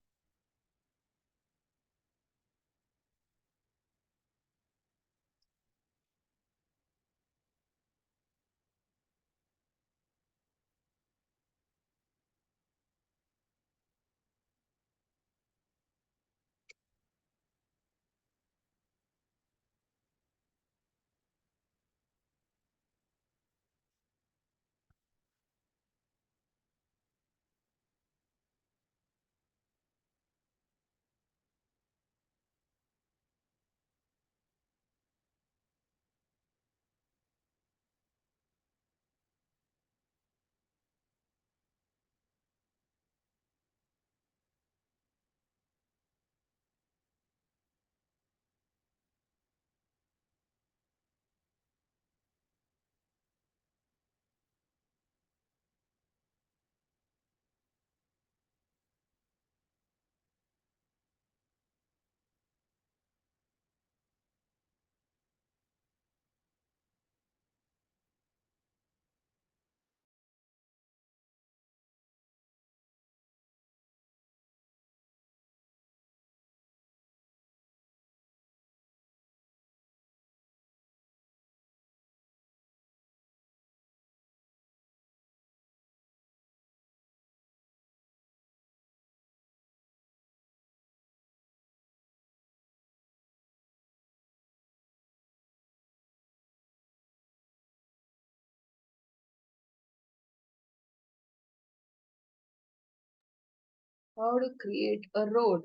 How to create a road?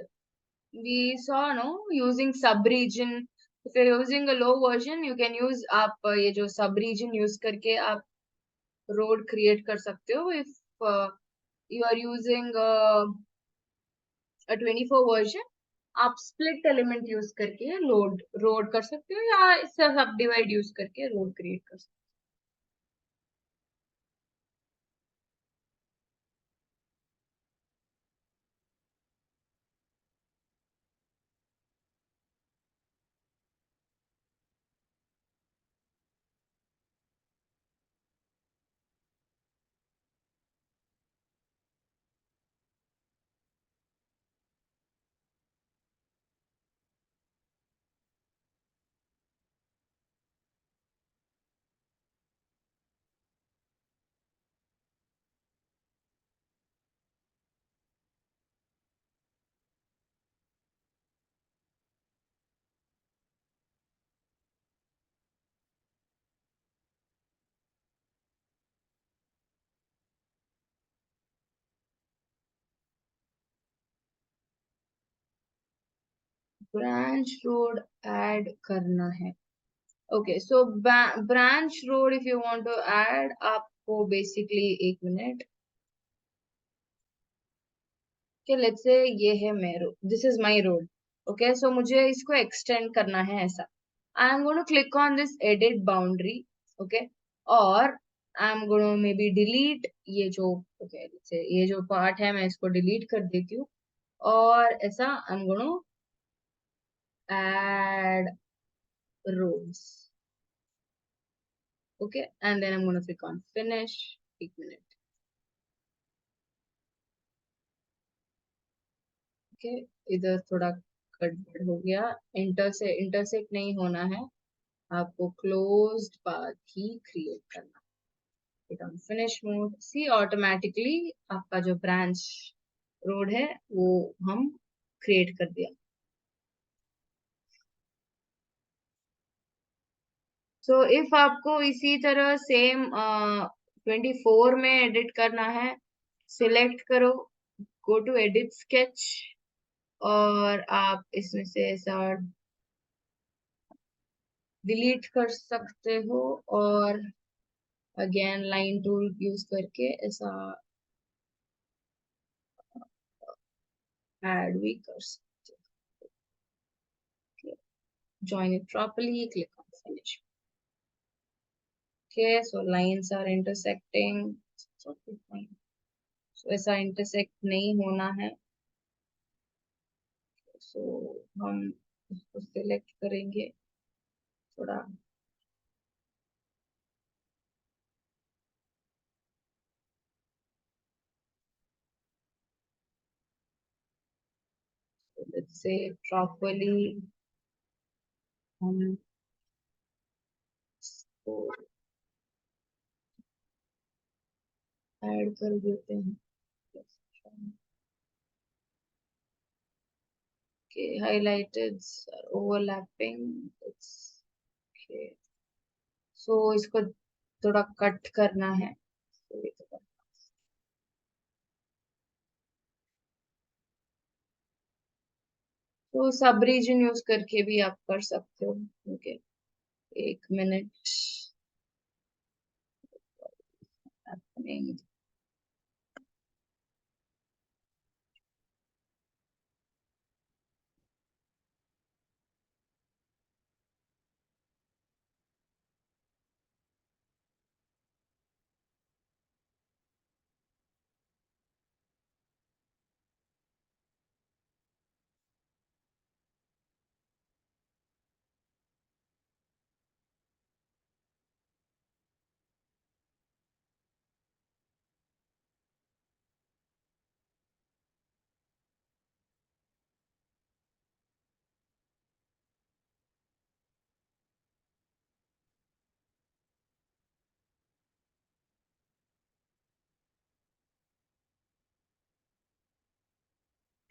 We saw no using sub-region. If you're using a low version, you can use आप ये जो sub-region use करके आप road create कर सकते हो. If you are using a 24 version, आप split element use करके load road कर सकते हो या इससे subdivide use करके road create कर सकते हो. Branch road add करना है. Okay, so branch road if you want to add आपको basically एक minute. Okay, let's say ये है मेरा road. This is my road. Okay, so मुझे इसको extend करना है ऐसा. I am going to click on this edit boundary. Okay, और I'm gonna maybe delete ये जो okay, ये जो पार्ट है मैं इसको डिलीट कर देती हूँ और ऐसा I'm gonna add rows. Okay, and then I'm gonna click on finish. एक minute. Okay, इधर थोड़ा गड़बड़ हो गया. इंटरसेक्ट नहीं होना है. आपको क्लोज्ड पाथ ही क्रिएट करना. Click on finish mode. See automatically आपका जो ब्रांच रोड है वो हम क्रिएट कर दिया. So if आपको इसी तरह सेम 24 में एडिट करना है, सिलेक्ट करो, गो टू एडिट स्केच और आप इसमें से ऐसा डिलीट कर सकते हो और अगेन लाइन टूल यूज करके ऐसा ऐड भी कर सकते हो. Join it properly, click on finish. Okay, so lines are intersecting. So fine. So ऐसा intersect नहीं होना है. So हम इसको सिलेक्ट करेंगे थोड़ा. Let's say properly हम इसको ऐड कर देते हैं. Okay, highlighted are overlapping. It's okay. So इसको थोड़ा कट करना है. तो सब रीजन यूज करके भी आप कर सकते हो. ओके, एक minute.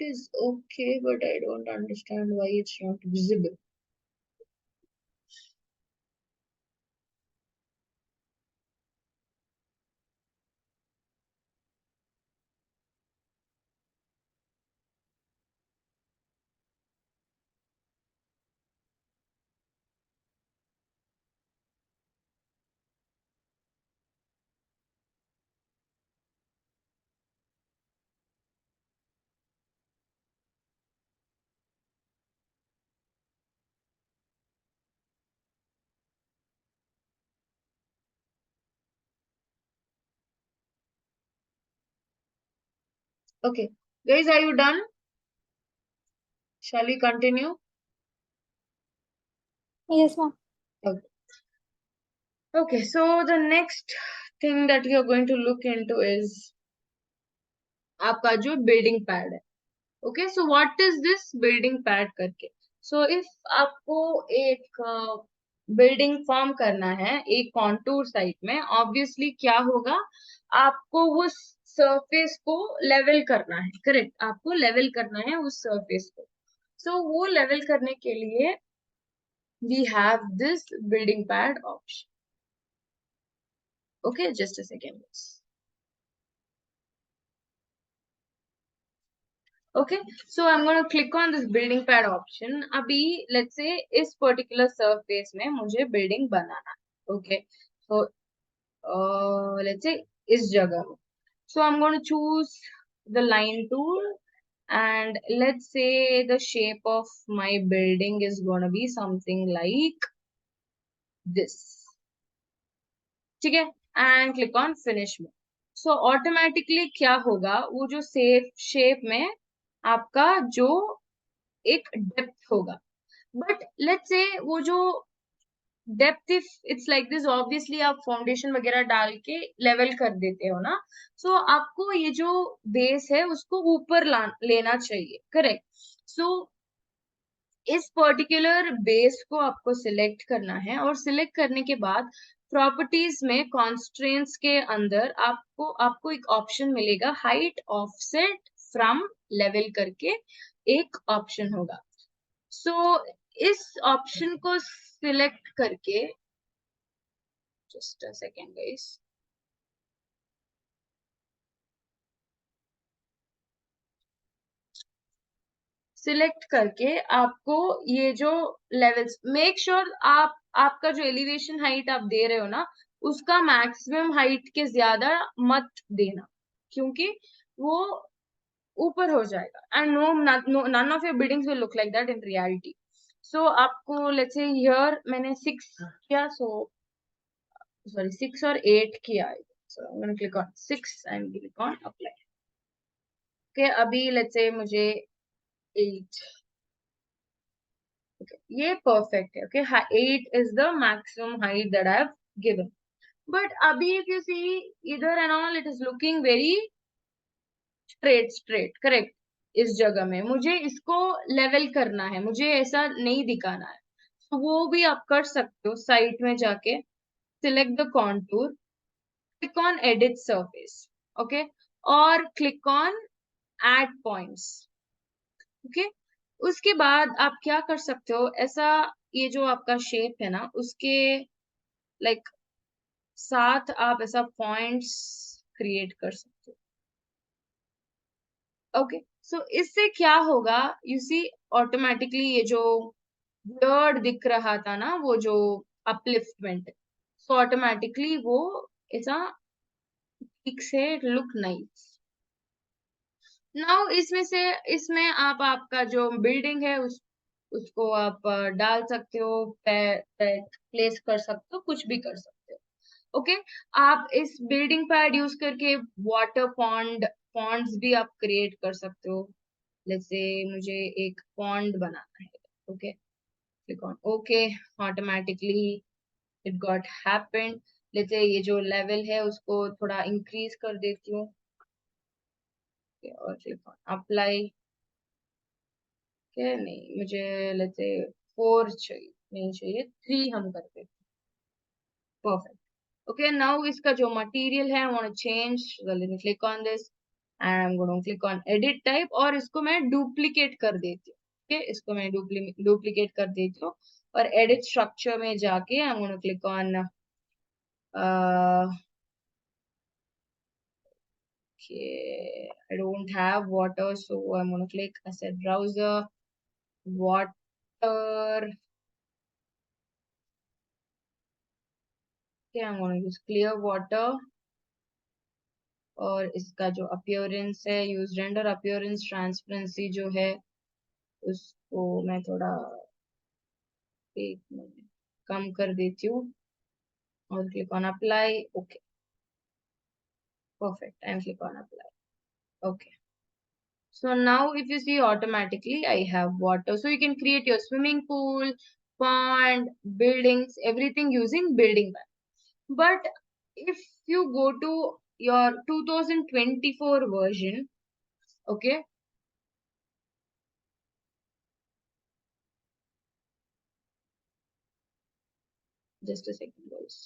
It is okay, but I don't understand why it's not visible. Okay, guys, are you done? Shall we continue? Yes, ma'am. Okay. Okay, so the next thing that we are going to look into is आपका जो building pad है. Okay, so what is this building pad करके? So if आपको एक building form करना है एक contour site में, ऑब्वियसली क्या होगा, आपको उस सरफेस को लेवल करना है. करेक्ट, आपको लेवल करना है उस सरफेस को. सो वो लेवल करने के लिए we have this building pad option. Okay, just a second. Okay, so I'm going to click on this building pad option. अभी let's say इस particular surface में मुझे building बनाना है. Okay, so let's say इस जगह में. So I'm going to choose the line tool and let's say the shape of my building is going to be something like this. ठीक है, and click on finish mode. So automatically क्या होगा, वो जो safe shape में आपका जो एक डेप्थ होगा, बट लेट्स से वो जो depth, if it's like this, obviously आप फाउंडेशन वगैरह डाल के लेवल कर देते हो ना, सो आपको ये जो बेस है उसको ऊपर लेना चाहिए, करेक्ट। सो इस पर्टिकुलर बेस को आपको सिलेक्ट करना है, और सिलेक्ट करने के बाद प्रॉपर्टीज में कॉन्स्ट्रेंट्स के अंदर आपको एक ऑप्शन मिलेगा, हाइट ऑफसेट फ्रॉम लेवल करके एक ऑप्शन होगा। सो इस ऑप्शन को सिलेक्ट करके, just a second guys, select करके आपको ये जो लेवल्स, मेक श्योर आपका जो एलिवेशन हाइट आप दे रहे हो ना, उसका मैक्सिमम हाइट के ज्यादा मत देना, क्योंकि वो ऊपर हो जाएगा, and none of your buildings will look like that in reality. So आपको लेट्स से हियर मैंने 6 किया, सो सॉरी 6 और 8 किया, so I'm going to click on 6 and click on apply। okay, अभी लेट्स से मुझे 8, okay, ये perfect है, okay, 8 is the maximum height that I have given, but अभी if you see either and all, it is looking very straight, correct। इस जगह में मुझे इसको लेवल करना है, मुझे ऐसा नहीं दिखाना है, तो वो भी आप कर सकते हो, साइट में जाके select the contour, click on edit surface, okay, और click on add points, okay. उसके बाद आप क्या कर सकते हो, ऐसा ये जो आपका शेप है ना, उसके लाइक साथ आप ऐसा पॉइंट्स क्रिएट कर सकते हो, ओके। सो इससे क्या होगा, यू सी ऑटोमेटिकली ये जो ब्लर्ड दिख रहा था ना, वो जो अपलिफ्टमेंट, सो ऑटोमेटिकली वो ऐसा ठीक से लुक नाइस। नाउ इसमें आप आपका जो बिल्डिंग है उसको आप डाल सकते हो, प्लेस कर सकते हो, कुछ भी कर सकते हो, ओके। आप इस बिल्डिंग पैड यूज करके वाटर पॉन्ड्स भी आप क्रिएट कर सकते हो। जैसे मुझे एक पॉन्ड बनाना है, okay, click on okay, automatically it got happened. जैसे ये जो लेवल है उसको थोड़ा इंक्रीज कर देती हूँ, और क्लिक ऑन अप्लाई। क्या नहीं, मुझे लेते 4 चाहिए, नहीं चाहिए 3 हम करते, परफेक्ट, ओके। नाउ इसका जो मटेरियल है, I want to change, let me click on this and I am going to click on edit type, और इसको मैं डुप्लीकेट कर देती हूँ, ओके, इसको मैं डुप्लीकेट कर देती हूँ, और एडिट स्ट्रक्चर में जाके I am going to click on okay, I don't have water, so I'm going to click asset browser, water, okay, I'm going to use clear water, और इसका जो अपीयरेंस है, यूज रेंडर अपीयरेंस ट्रांसपेरेंसी जो है उसको मैं थोड़ा 1 minute कम कर देती हूँ, और click on apply, okay, perfect, and click on apply, okay। So now if you see, automatically I have water, so you can create your swimming pool, pond, buildings, everything using building map. But if you go to your 2024 version, okay, just a second guys,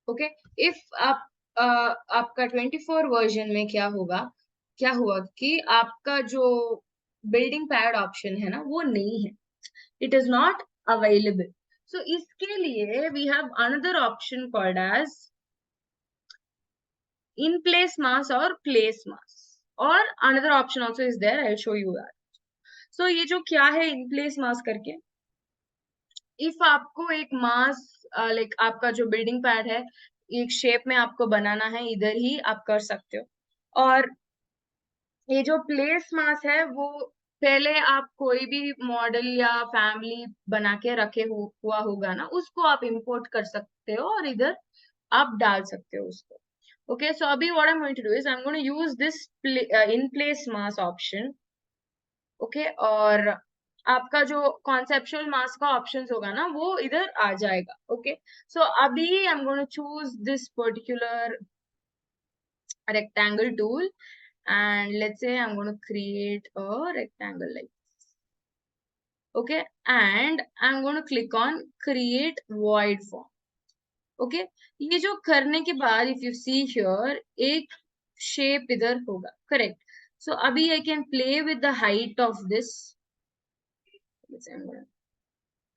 okay. If आप आपका 24 version में क्या हुआ कि आपका जो building pad option है ना, वो नहीं है, it is not available. So इसके लिए we have another option called as in place mass और प्लेस मास, और another option also is there, I will show you that. So ये जो क्या है इन प्लेस मास करके, इफ आपको एक मास लाइक आपका जो बिल्डिंग पैड है एक शेप में आपको बनाना है, इधर ही आप कर सकते हो, और ये जो प्लेस मास है वो पहले आप कोई भी मॉडल या फैमिली बना के रखे हुआ होगा ना, उसको आप इंपोर्ट कर सकते हो और इधर आप डाल सकते हो उसको. Okay, so abhi what I'm going to do is I'm going to use this in place mass option. Okay, और आपका जो conceptual mass का options होगा ना वो इधर आ जाएगा. Okay, so अभी I'm going to choose this particular rectangle tool and let's say I'm going to create a rectangle like this. Okay, and I'm going to click on create void form. Okay ये जो करने के बाद if you see here एक shape इधर होगा, correct. सो अभी I can play with the height of this.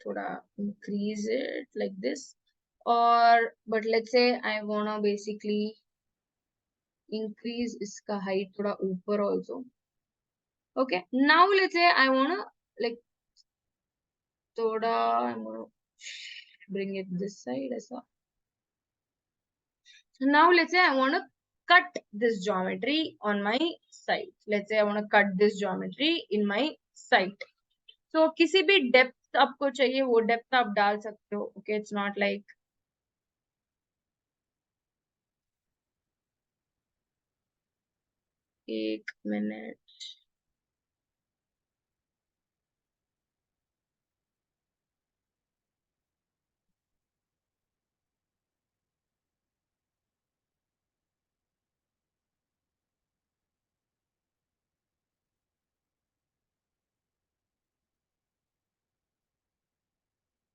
थोड़ा इंक्रीज इट लाइक दिस, और but let's say I want basically increase इसका हाइट थोड़ा ऊपर also. Okay now let's say I want like थोड़ा I want bring it this side ऐसा. Now let's say I want to cut this geometry on my site. Let's say I want to cut this geometry in my site. So किसी भी depth आपको चाहिए वो depth आप डाल सकते हो. Okay, it's not like एक मिनट.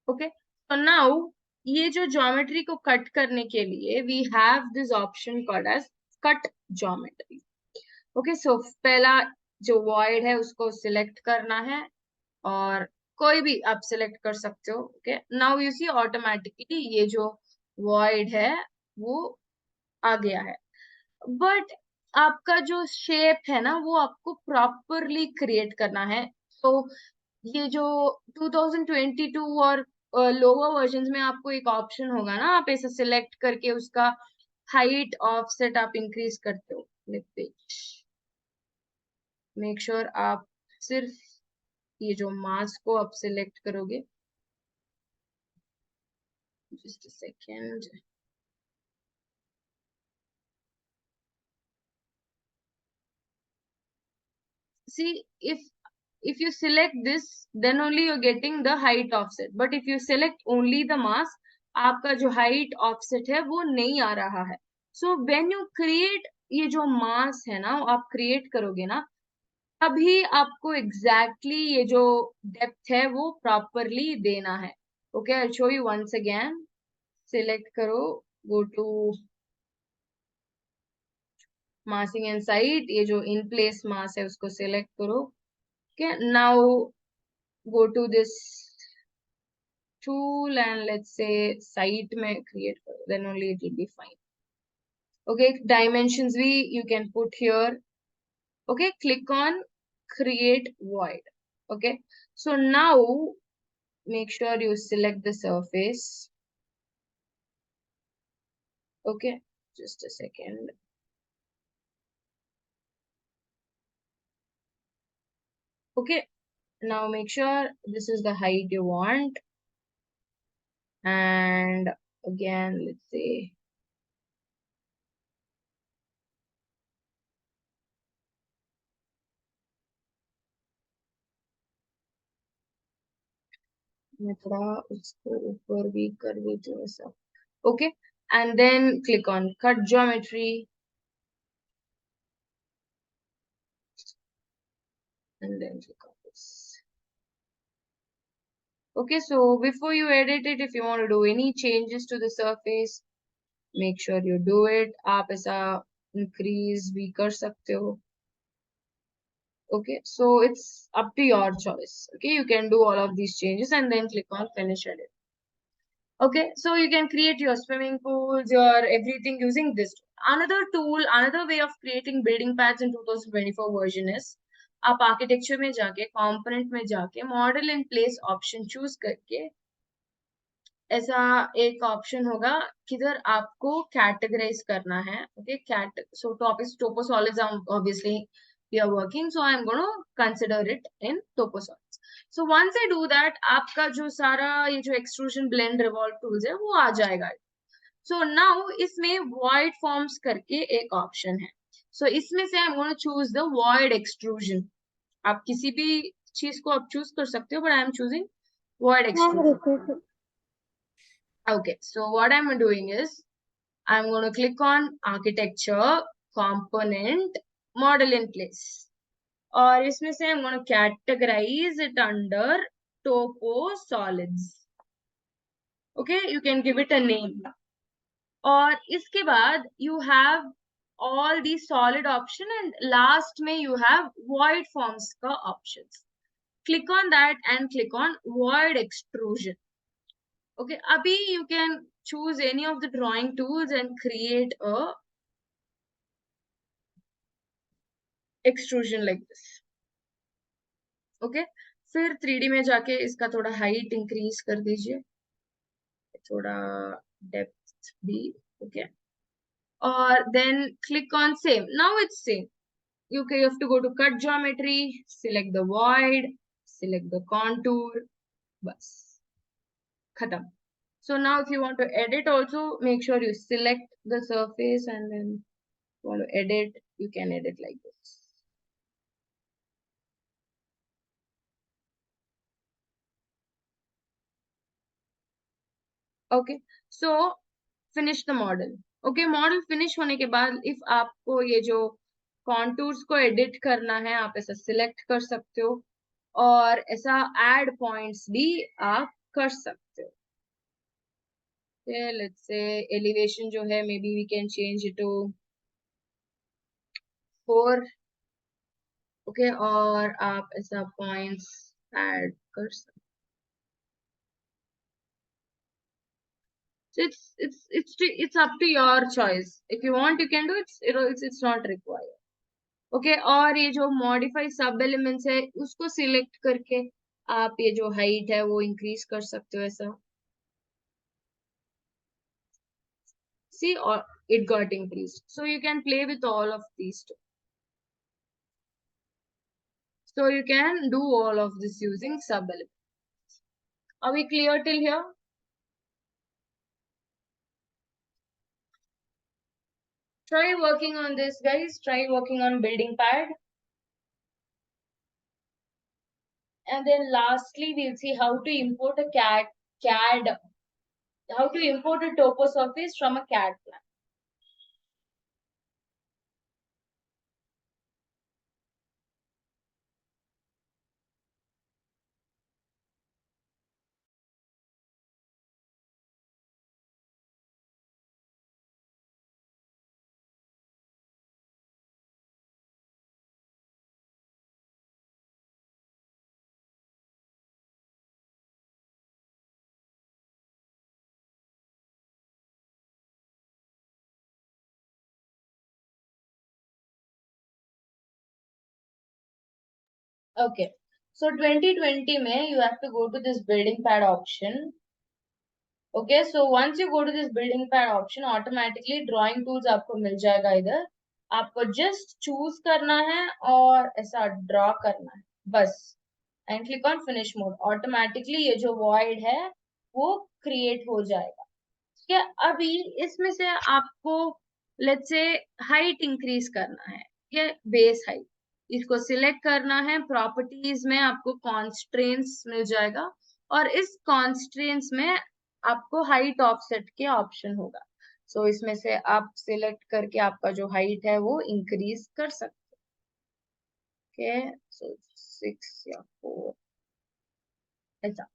Okay, so now ये जो geometry को cut करने के लिए we have this option called as cut geometry. Okay, so पहला जो void है उसको select करना है और कोई भी आप सिलेक्ट कर सकते हो. Okay now you see automatically ये जो वॉइड है वो आ गया है. बट आपका जो शेप है ना वो आपको प्रॉपरली क्रिएट करना है. तो ये जो 2022 और लोअर वर्जन में आपको एक ऑप्शन होगा ना, आप ऐसे सिलेक्ट करके उसका हाइट ऑफसेट आप इंक्रीज करते हो. मेक श्योर आप सिर्फ ये जो मास्क को आप सिलेक्ट करोगे. just a second. See, if you select this, then only you're getting the height offset. But if you select only the mask, आपका जो height offset है वो नहीं आ रहा है. So when you create ये जो mask है ना आप create करोगे ना, तभी आपको exactly ये जो depth है वो properly देना है. Okay, I'll show you once again. Select करो, go to massing and site, ये जो इन प्लेस मास है उसको सिलेक्ट करो. Okay now go to this tool and let's say site में क्रिएट करो, then only it will be fine. Okay dimensions भी you can put here. Okay click on create void. Okay so now make sure you select the surface. Okay, just a second. Okay, now make sure this is the height you want. And again, let's say मैं थोड़ा उसको ऊपर भी कर देती हूँ ऐसा. Okay, and then click on cut geometry and then click on this. Okay, so before you edit it, if you want to do any changes to the surface, make sure you do it. आप ऐसा increase भी कर सकते हो. Okay, so it's up to your choice. Okay, you can do all of these changes and then click on finish edit. Okay, so you can create your swimming pools, your everything using this tool. Another tool, another way of creating building pads in 2024 version is आप architecture में जाके component में जाके model in place option choose करके ऐसा एक option होगा किधर आपको कैटेगराइज करना है. Okay, so toposolids obviously we are working, so I'm going to consider it in टोपोसॉलिड्स. So once I do that, आपका जो सारा ये जो एक्सट्रूजन ब्लेंड रिवॉल्व टूल्स है वो आ जाएगा. So now इसमें void forms करके एक ऑप्शन है. So इसमें से I'm going to choose the void extrusion. आप किसी भी चीज को आप चूज कर सकते हो, but I am choosing void ma'am extrusion. रुको. Okay, so what I'm doing is I'm going to click on architecture, component, model in place. और इसमें से I'm going to categorize it under topo solids. Okay, you can give it a name. और इसके बाद you have all the solid option and last में you have void forms का options. Click on that and click on void extrusion. Okay, abhi you can choose any of the drawing tools and create a extrusion like this. Okay, फिर 3D में जाके इसका थोड़ा height increase कर दीजिए, थोड़ा depth भी. Okay, और then click on same. Now it's same. You have to go to cut geometry, select the void, select the contour, bas, khatam. So now if you want to edit also, make sure you select the surface and then you want to edit, you can edit like this. Okay, so finish the model. Okay, model finish होने के बाद if आपको ये जो contours को edit करना है, आप ऐसा select कर सकते हो और ऐसा add points भी आप कर सकते हो. Okay, let's say elevation जो है maybe we can change it to 4. Okay, और आप ऐसा points add कर सकते हो. So it's up to your choice. If you want, you can do it. It's not required. Okay, और ये जो modify sub elements है उसको select करके आप ये जो height है वो increase कर सकते हो ऐसा. See, or it got increased. So you can play with all of these two. So you can do all of this using sub elements. Are we clear till here? Try working on this, guys. Try working on building pad. And then lastly, we'll see how to import a CAD, how to import a topo surface from a CAD plan. Okay, so 2020 में you have to go to this building pad option. Okay, so once you go to this building pad option, automatically drawing tools आपको मिल जाएगा इधर. आपको just choose करना है और ऐसा draw करना है बस. And click on finish mode. Automatically ये जो void है वो create हो जाएगा. ठीक है, अभी इसमें से आपको let's say height increase करना है. ये base height. इसको सिलेक्ट करना है. प्रॉपर्टीज में आपको कॉन्स्ट्रेंट्स मिल जाएगा और इस कॉन्स्ट्रेंट्स में आपको हाइट ऑफसेट के ऑप्शन होगा. सो इसमें से आप सिलेक्ट करके आपका जो हाइट है वो इंक्रीज कर सकते हो. ओके, सो 6 या 4 ऐसा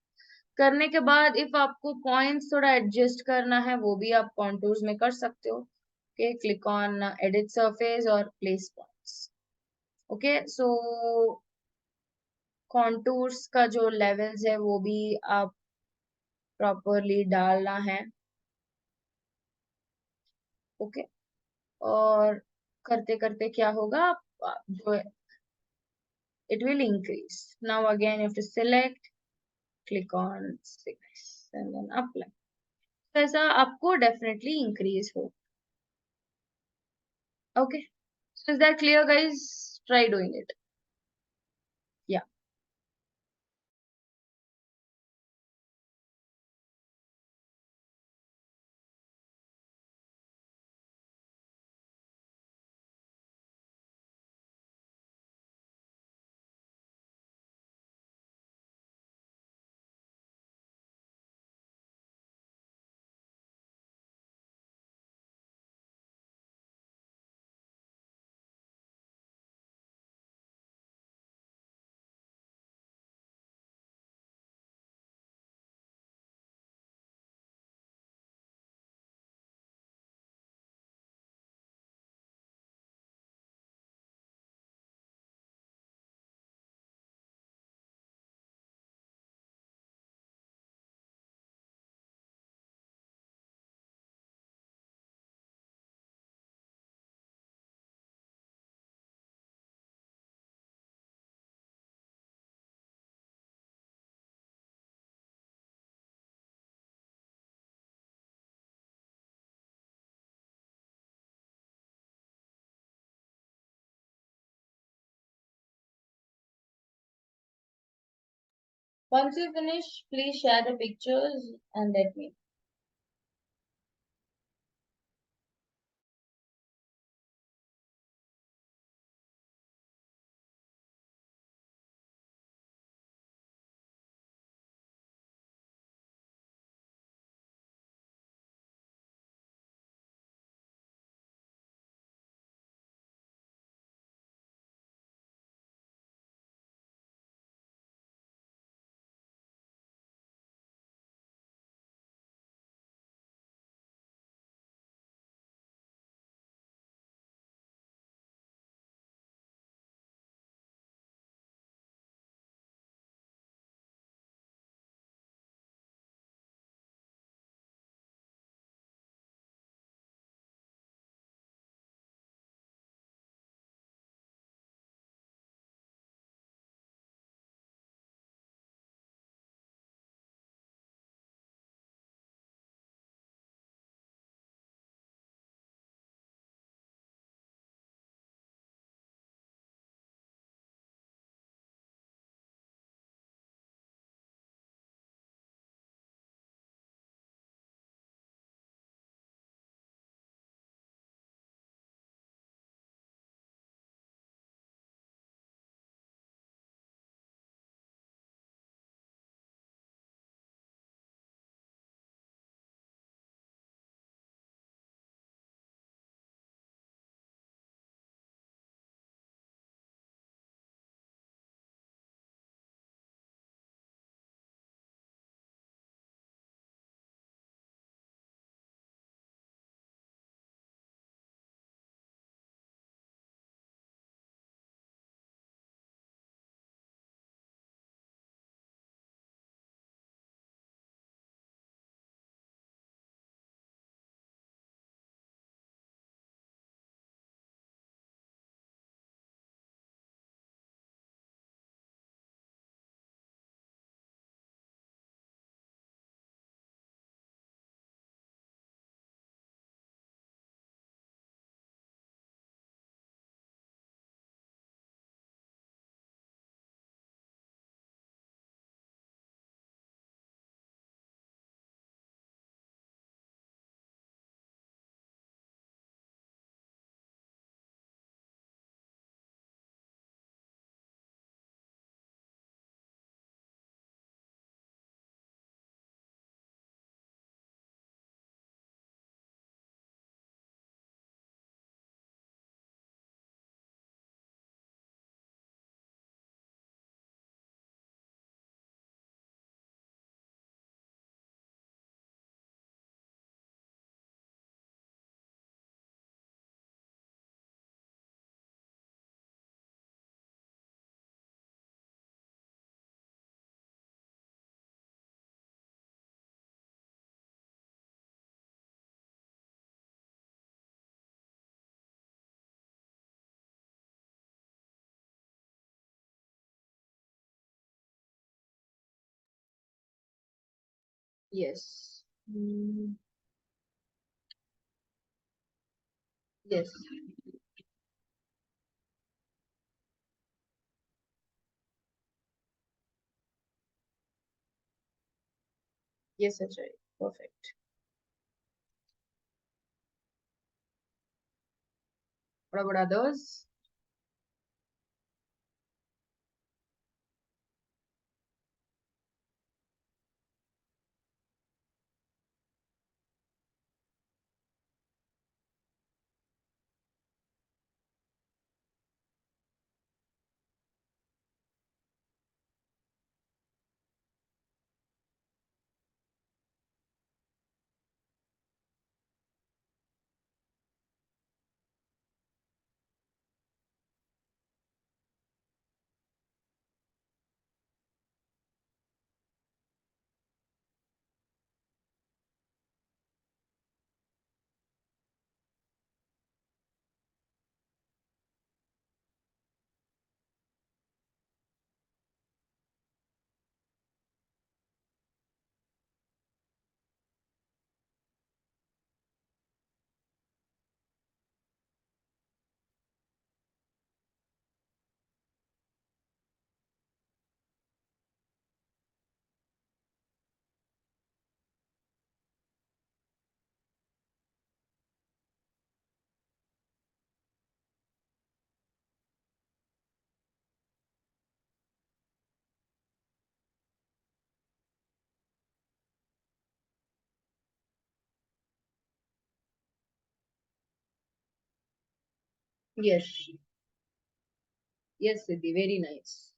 करने के बाद इफ आपको पॉइंट्स थोड़ा एडजस्ट करना है वो भी आप कॉन्टूर्स में कर सकते हो. Okay, click on edit surface और प्लेस पॉइंट्स. ओके, सो कॉन्टूर्स का जो लेवल्स है वो भी आप प्रॉपरली डालना है. ओके, और करते करते क्या होगा, जो it will increase. Now again you have to select, click on 6 and then apply. वैसा आपको डेफिनेटली इंक्रीज हो. Okay, so is that clear guys? Try doing it. या. Once you finish, please share the pictures and let me. Yes. Yes. Yes, Ajay. Perfect. What about others? Yes. Yes, Siddhi. Very nice.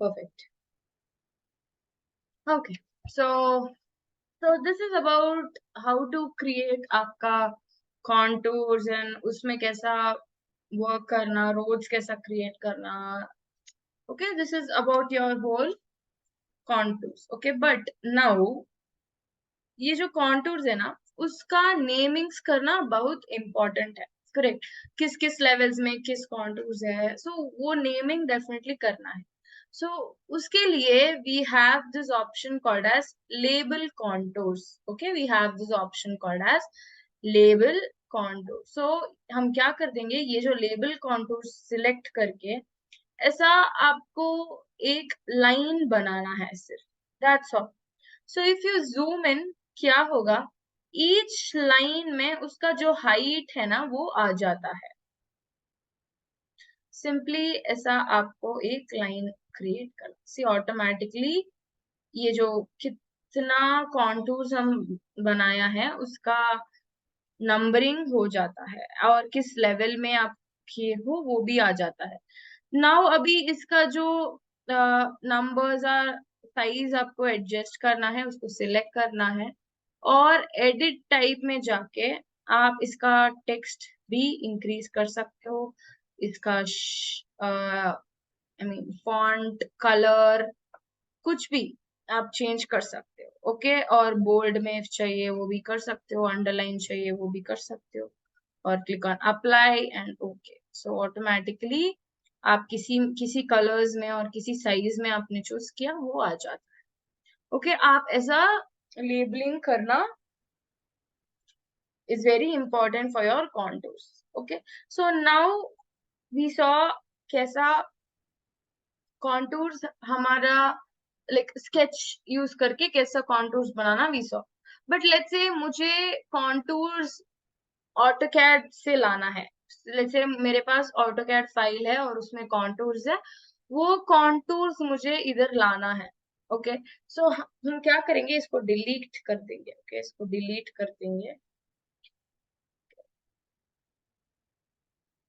Perfect. Okay. So this is about how to create आपका contours and उसमें कैसा work करना, roads कैसा create करना. Okay, this is about your whole contours. Okay, but now ये जो contours है ना, उसका namings करना बहुत important है. करेक्ट. किस किस लेवल्स में किस contours है, so वो naming definitely करना है. So उसके लिए we have this option called as label contours. Okay, we have this option called as label contour. So हम क्या कर देंगे, ये जो label contours select करके ऐसा आपको एक लाइन बनाना है सिर्फ. That's all. So if you zoom in, क्या होगा, ईच लाइन में उसका जो हाइट है ना वो आ जाता है. सिंपली ऐसा आपको एक लाइन क्रिएट करना. सी ऑटोमेटिकली ये जो कितना कॉन्टूर्स हम बनाया है उसका नंबरिंग हो जाता है और किस लेवल में आप किए हो वो भी आ जाता है. नाउ अभी इसका जो नंबर्स और साइज आपको एडजस्ट करना है, उसको सिलेक्ट करना है और एडिट टाइप में जाके आप इसका टेक्स्ट भी इंक्रीज कर सकते हो. इसका आई मीन फॉन्ट कलर कुछ भी आप चेंज कर सकते हो. ओके, और बोल्ड में चाहिए वो भी कर सकते हो, अंडरलाइन चाहिए वो भी कर सकते हो और click on apply and okay. So automatically आप किसी किसी कलर्स में और किसी साइज में आपने चूज किया वो आ जाता है. ओके, आप ऐसा लेबलिंग करना is very important for your contours. Okay, so now we saw कैसा contours हमारा like sketch यूज करके कैसा contours banana we saw. But let's say मुझे contours AutoCAD से लाना है. let's say मेरे पास AutoCAD फाइल है और उसमें contours है, वो contours मुझे इधर लाना है. ओके, सो हम क्या करेंगे, इसको डिलीट कर देंगे. ओके, इसको डिलीट कर देंगे.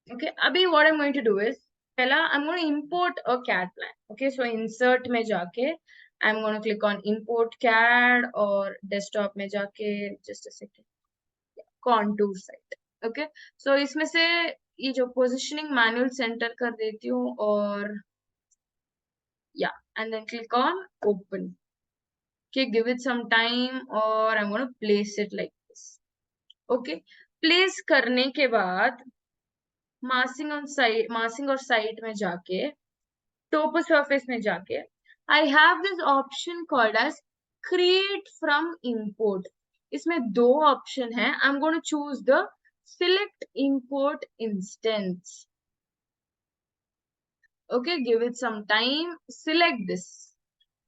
Okay, अभी what I'm going to do is पहला I'm going to import a CAD plan. Okay, so insert में जाके I'm going to click on import CAD और desktop में जाके just a second contour site. Okay, so इसमें से ये जो positioning manual center कर देती हूँ और yeah, and then click on open. Okay, give it some time और I'm going to place it like this. Okay, place करने के बाद मार्किंग और साइट में जाके टोपो सरफेस में जाके I have this option called as create from import. इसमें दो ऑप्शन है. I am going to choose the select import instance. Okay, give it some time. Select this.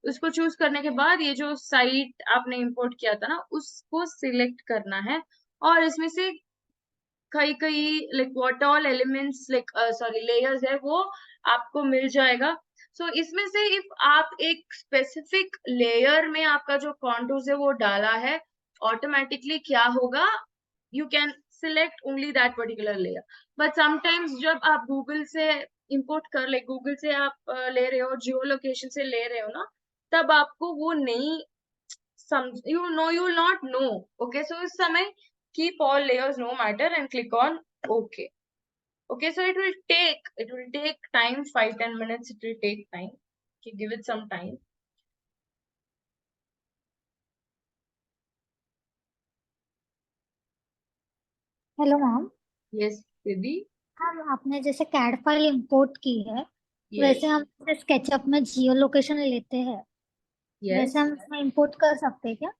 उसको चूज करने के बाद ये जो साइट आपने इंपोर्ट किया था ना, उसको सिलेक्ट करना है, और इसमें से कई कई like what all elements like sorry layers है वो आपको मिल जाएगा. सो इसमें से इफ आप एक स्पेसिफिक लेयर में आपका जो कॉन्टूर्स है वो डाला है, ऑटोमेटिकली क्या होगा, you can select only that particular layer. But sometimes जब आप गूगल से इंपोर्ट कर ले, गूगल से आप ले रहे हो, जियो लोकेशन से ले रहे हो ना, तब आपको वो नहीं you will not know. Okay, so इस समय keep all layers no matter and click on OK. Okay, so it will take time, 5-10 minutes. It will take time. Okay, give it some time. Hello ma'am. Yes, Siddhi. हम आपने जैसे CAD file import की है, Yes, वैसे हम SketchUp में जियो location लेते हैं, yes. वैसे हम इसमें इंपोर्ट कर सकते हैं क्या?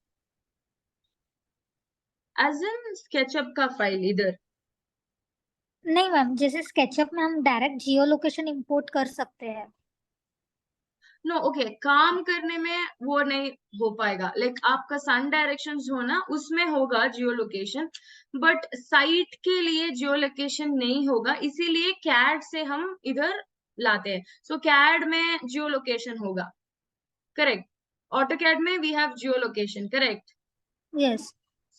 As in SketchUp का फाइल इधर. नहीं मैम, जैसे स्केचअप में हम डायरेक्ट जियो लोकेशन इंपोर्ट कर सकते हैं. नो, ओके, काम करने में वो नहीं हो पाएगा. लाइक आपका सन डायरेक्शन हो ना, उसमें होगा जियो लोकेशन, बट साइट के लिए जियो लोकेशन नहीं होगा, इसीलिए कैड से हम इधर लाते हैं. सो कैड में जियो लोकेशन होगा, करेक्ट. ऑटो कैड में we have geolocation, correct. Yes.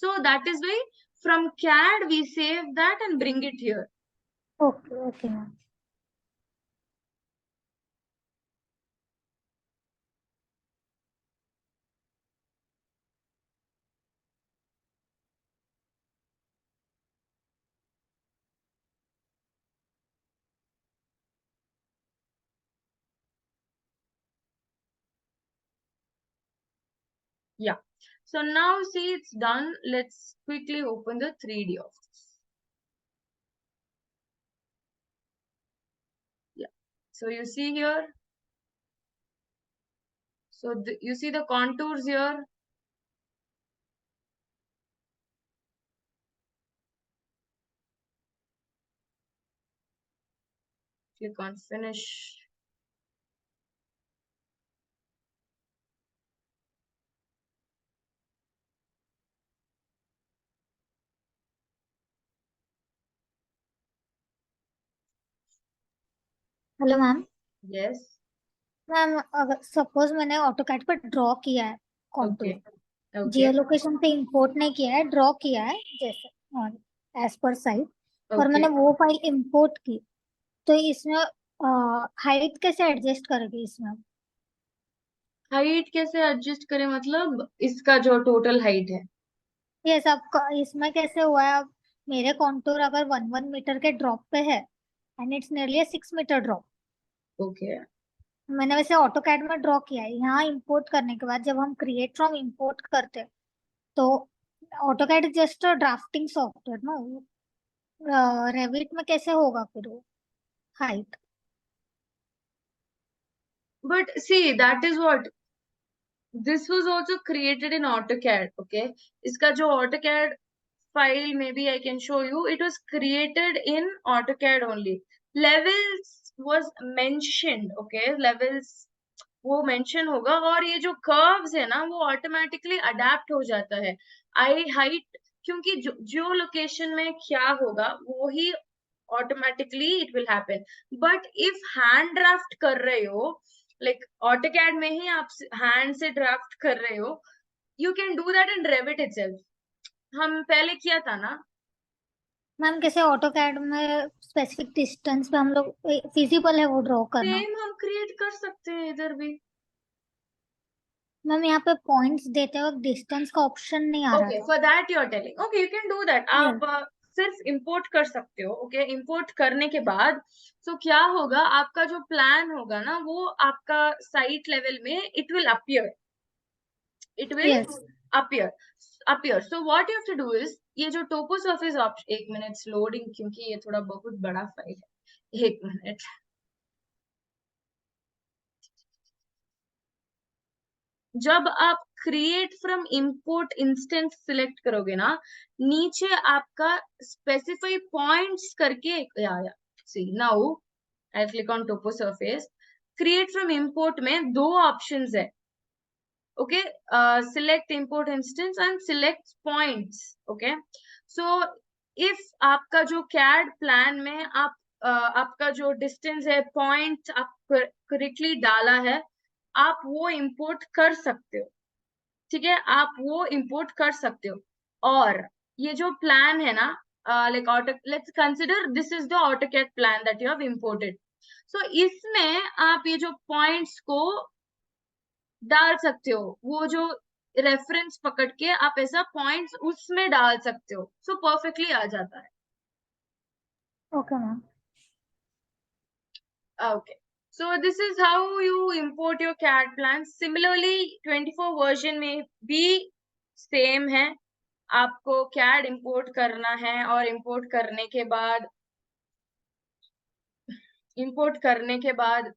So that is why from CAD we save that and bring it here. Okay okay ma'am. Yeah. So now see it's done. Let's quickly open the 3D office. Yeah. So you see here. So you see the contours here. Click on finish. Hello ma'am. Yes. Ma'am अगर suppose मैंने AutoCAD पर draw किया है contour, Okay. जियो Okay. Location पे import नहीं किया है, draw किया है जैसे और एज पर साइट, और मैंने Okay. वो फाइल इंपोर्ट की, तो इसमें हाइट कैसे एडजस्ट करेगी इसमें? हाइट कैसे एडजस्ट करें, मतलब इसका जो टोटल हाइट है. ये सब इसमें कैसे हुआ है? अब मेरे कॉन्टूर अगर 1 मीटर के ड्रॉप पे है and it's nearly 6 metre drop, okay. मैंने वैसे ऑटोकैड में ड्रॉ किया है. यहाँ इंपोर्ट करने के बाद जब हम क्रिएट फ्रॉम इंपोर्ट करते हैं, तो AutoCAD just drafting software no, Revit में कैसे होगा फिर वो height? But see that is what this was also created in AutoCAD. Okay, इसका जो AutoCAD file, maybe I can show you, it was created in AutoCAD only. Levels was mentioned. Okay, levels वो mention होगा, और ये जो curves है ना वो ऑटोमेटिकली अडेप्ट हो जाता है आई हाइट, क्योंकि जियो लोकेशन में क्या होगा वो ही automatically it will happen. But if hand draft कर रहे हो, लाइक ऑटोकैड में ही आप हैंड से ड्राफ्ट कर रहे हो, you can do that in Revit itself. हम पहले किया था ना. मैम कैसे ऑटोकैड में स्पेसिफिक डिस्टेंस पे हम लोग फिजिबल है वो ड्रॉ करना? सेम हम क्रिएट कर सकते हैं इधर भी. मैम यहाँ पे पॉइंट्स देते वक्त डिस्टेंस का ऑप्शन नहीं आ रहा ओके, था. For that you are telling. Okay, you can do that. Yes. आप सिर्फ इंपोर्ट कर सकते हो. ओके, इंपोर्ट करने के बाद सो क्या होगा, आपका जो प्लान होगा ना वो आपका साइट लेवल में it will appear. It will Yes. Appear. So what you have to do is, ये जो टोपोस ऑफिस ऑप्शन, एक मिनट लोडिंग, क्योंकि ये थोड़ा बहुत बड़ा फाइल है. एक मिनट. जब आप create from import instance select करोगे ना, नीचे आपका स्पेसिफाई पॉइंट्स करके या see now I click on topo surface, create from import में दो ऑप्शंस है, okay, select import instance and select points, okay. So if आपका जो CAD प्लान में आपका जो डिस्टेंस है, पॉइंट आप करेक्टली डाला है, आप वो इंपोर्ट कर सकते हो, ठीक है, आप वो इंपोर्ट कर सकते हो। और ये जो प्लान है ना, like auto, let's consider this is the AutoCAD plan that you have imported. So इसमें आप ये जो पॉइंट्स को डाल सकते हो, वो जो रेफरेंस पकड़ के आप ऐसा पॉइंट्स उसमें डाल सकते हो, सो परफेक्टली आ जाता है। Okay ma'am. Okay, so this is how you import your CAD plans. Similarly 24 version में भी सेम है, आपको CAD इंपोर्ट करना है और इंपोर्ट करने के बाद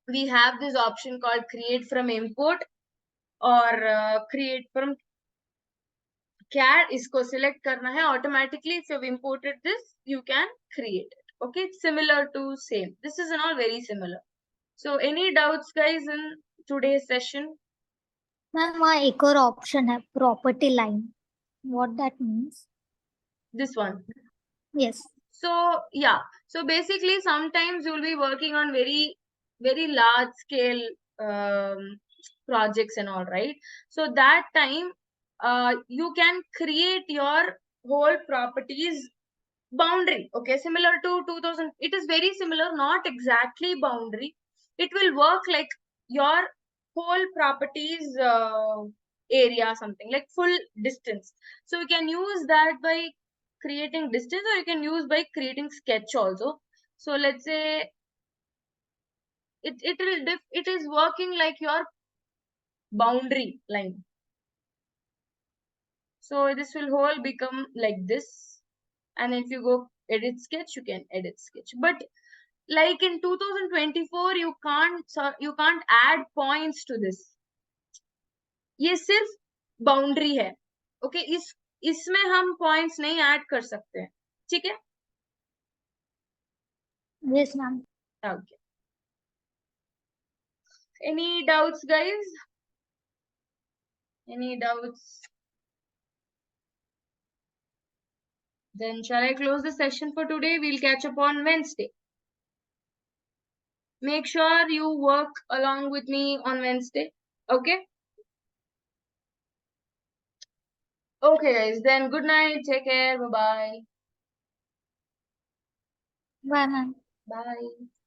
we have this option called create from import और create from CAD, इसको select करना है automatically. If you've imported this, you can create it. Okay, it's similar to same. This is all very similar. So any doubts guys in today's session? Ma'am वहाँ एक और option है, property line, what that means? This one. Yes. So yeah, so basically sometimes you'll be working on very large scale projects and all, right? So that time you can create your whole properties boundary, okay, similar to 2000. It is very similar, not exactly boundary. It will work like your whole properties area, something like full distance. So you can use that by creating distance, or you can use by creating sketch also. So let's say it is working like your boundary line. So this will whole become like this, and if you go edit sketch, you can edit sketch. But like in 2024 you can't add points to this, ये सिर्फ boundary है, okay, इसमें हम points नहीं add कर सकते हैं, ठीक है। Yes ma'am. Okay, any doubts guys, any doubts? Then shall I close the session for today? We'll catch up on Wednesday. Make sure you work along with me on Wednesday, okay? Okay guys, then good night, take care, bye bye. Bye ma'am. Bye.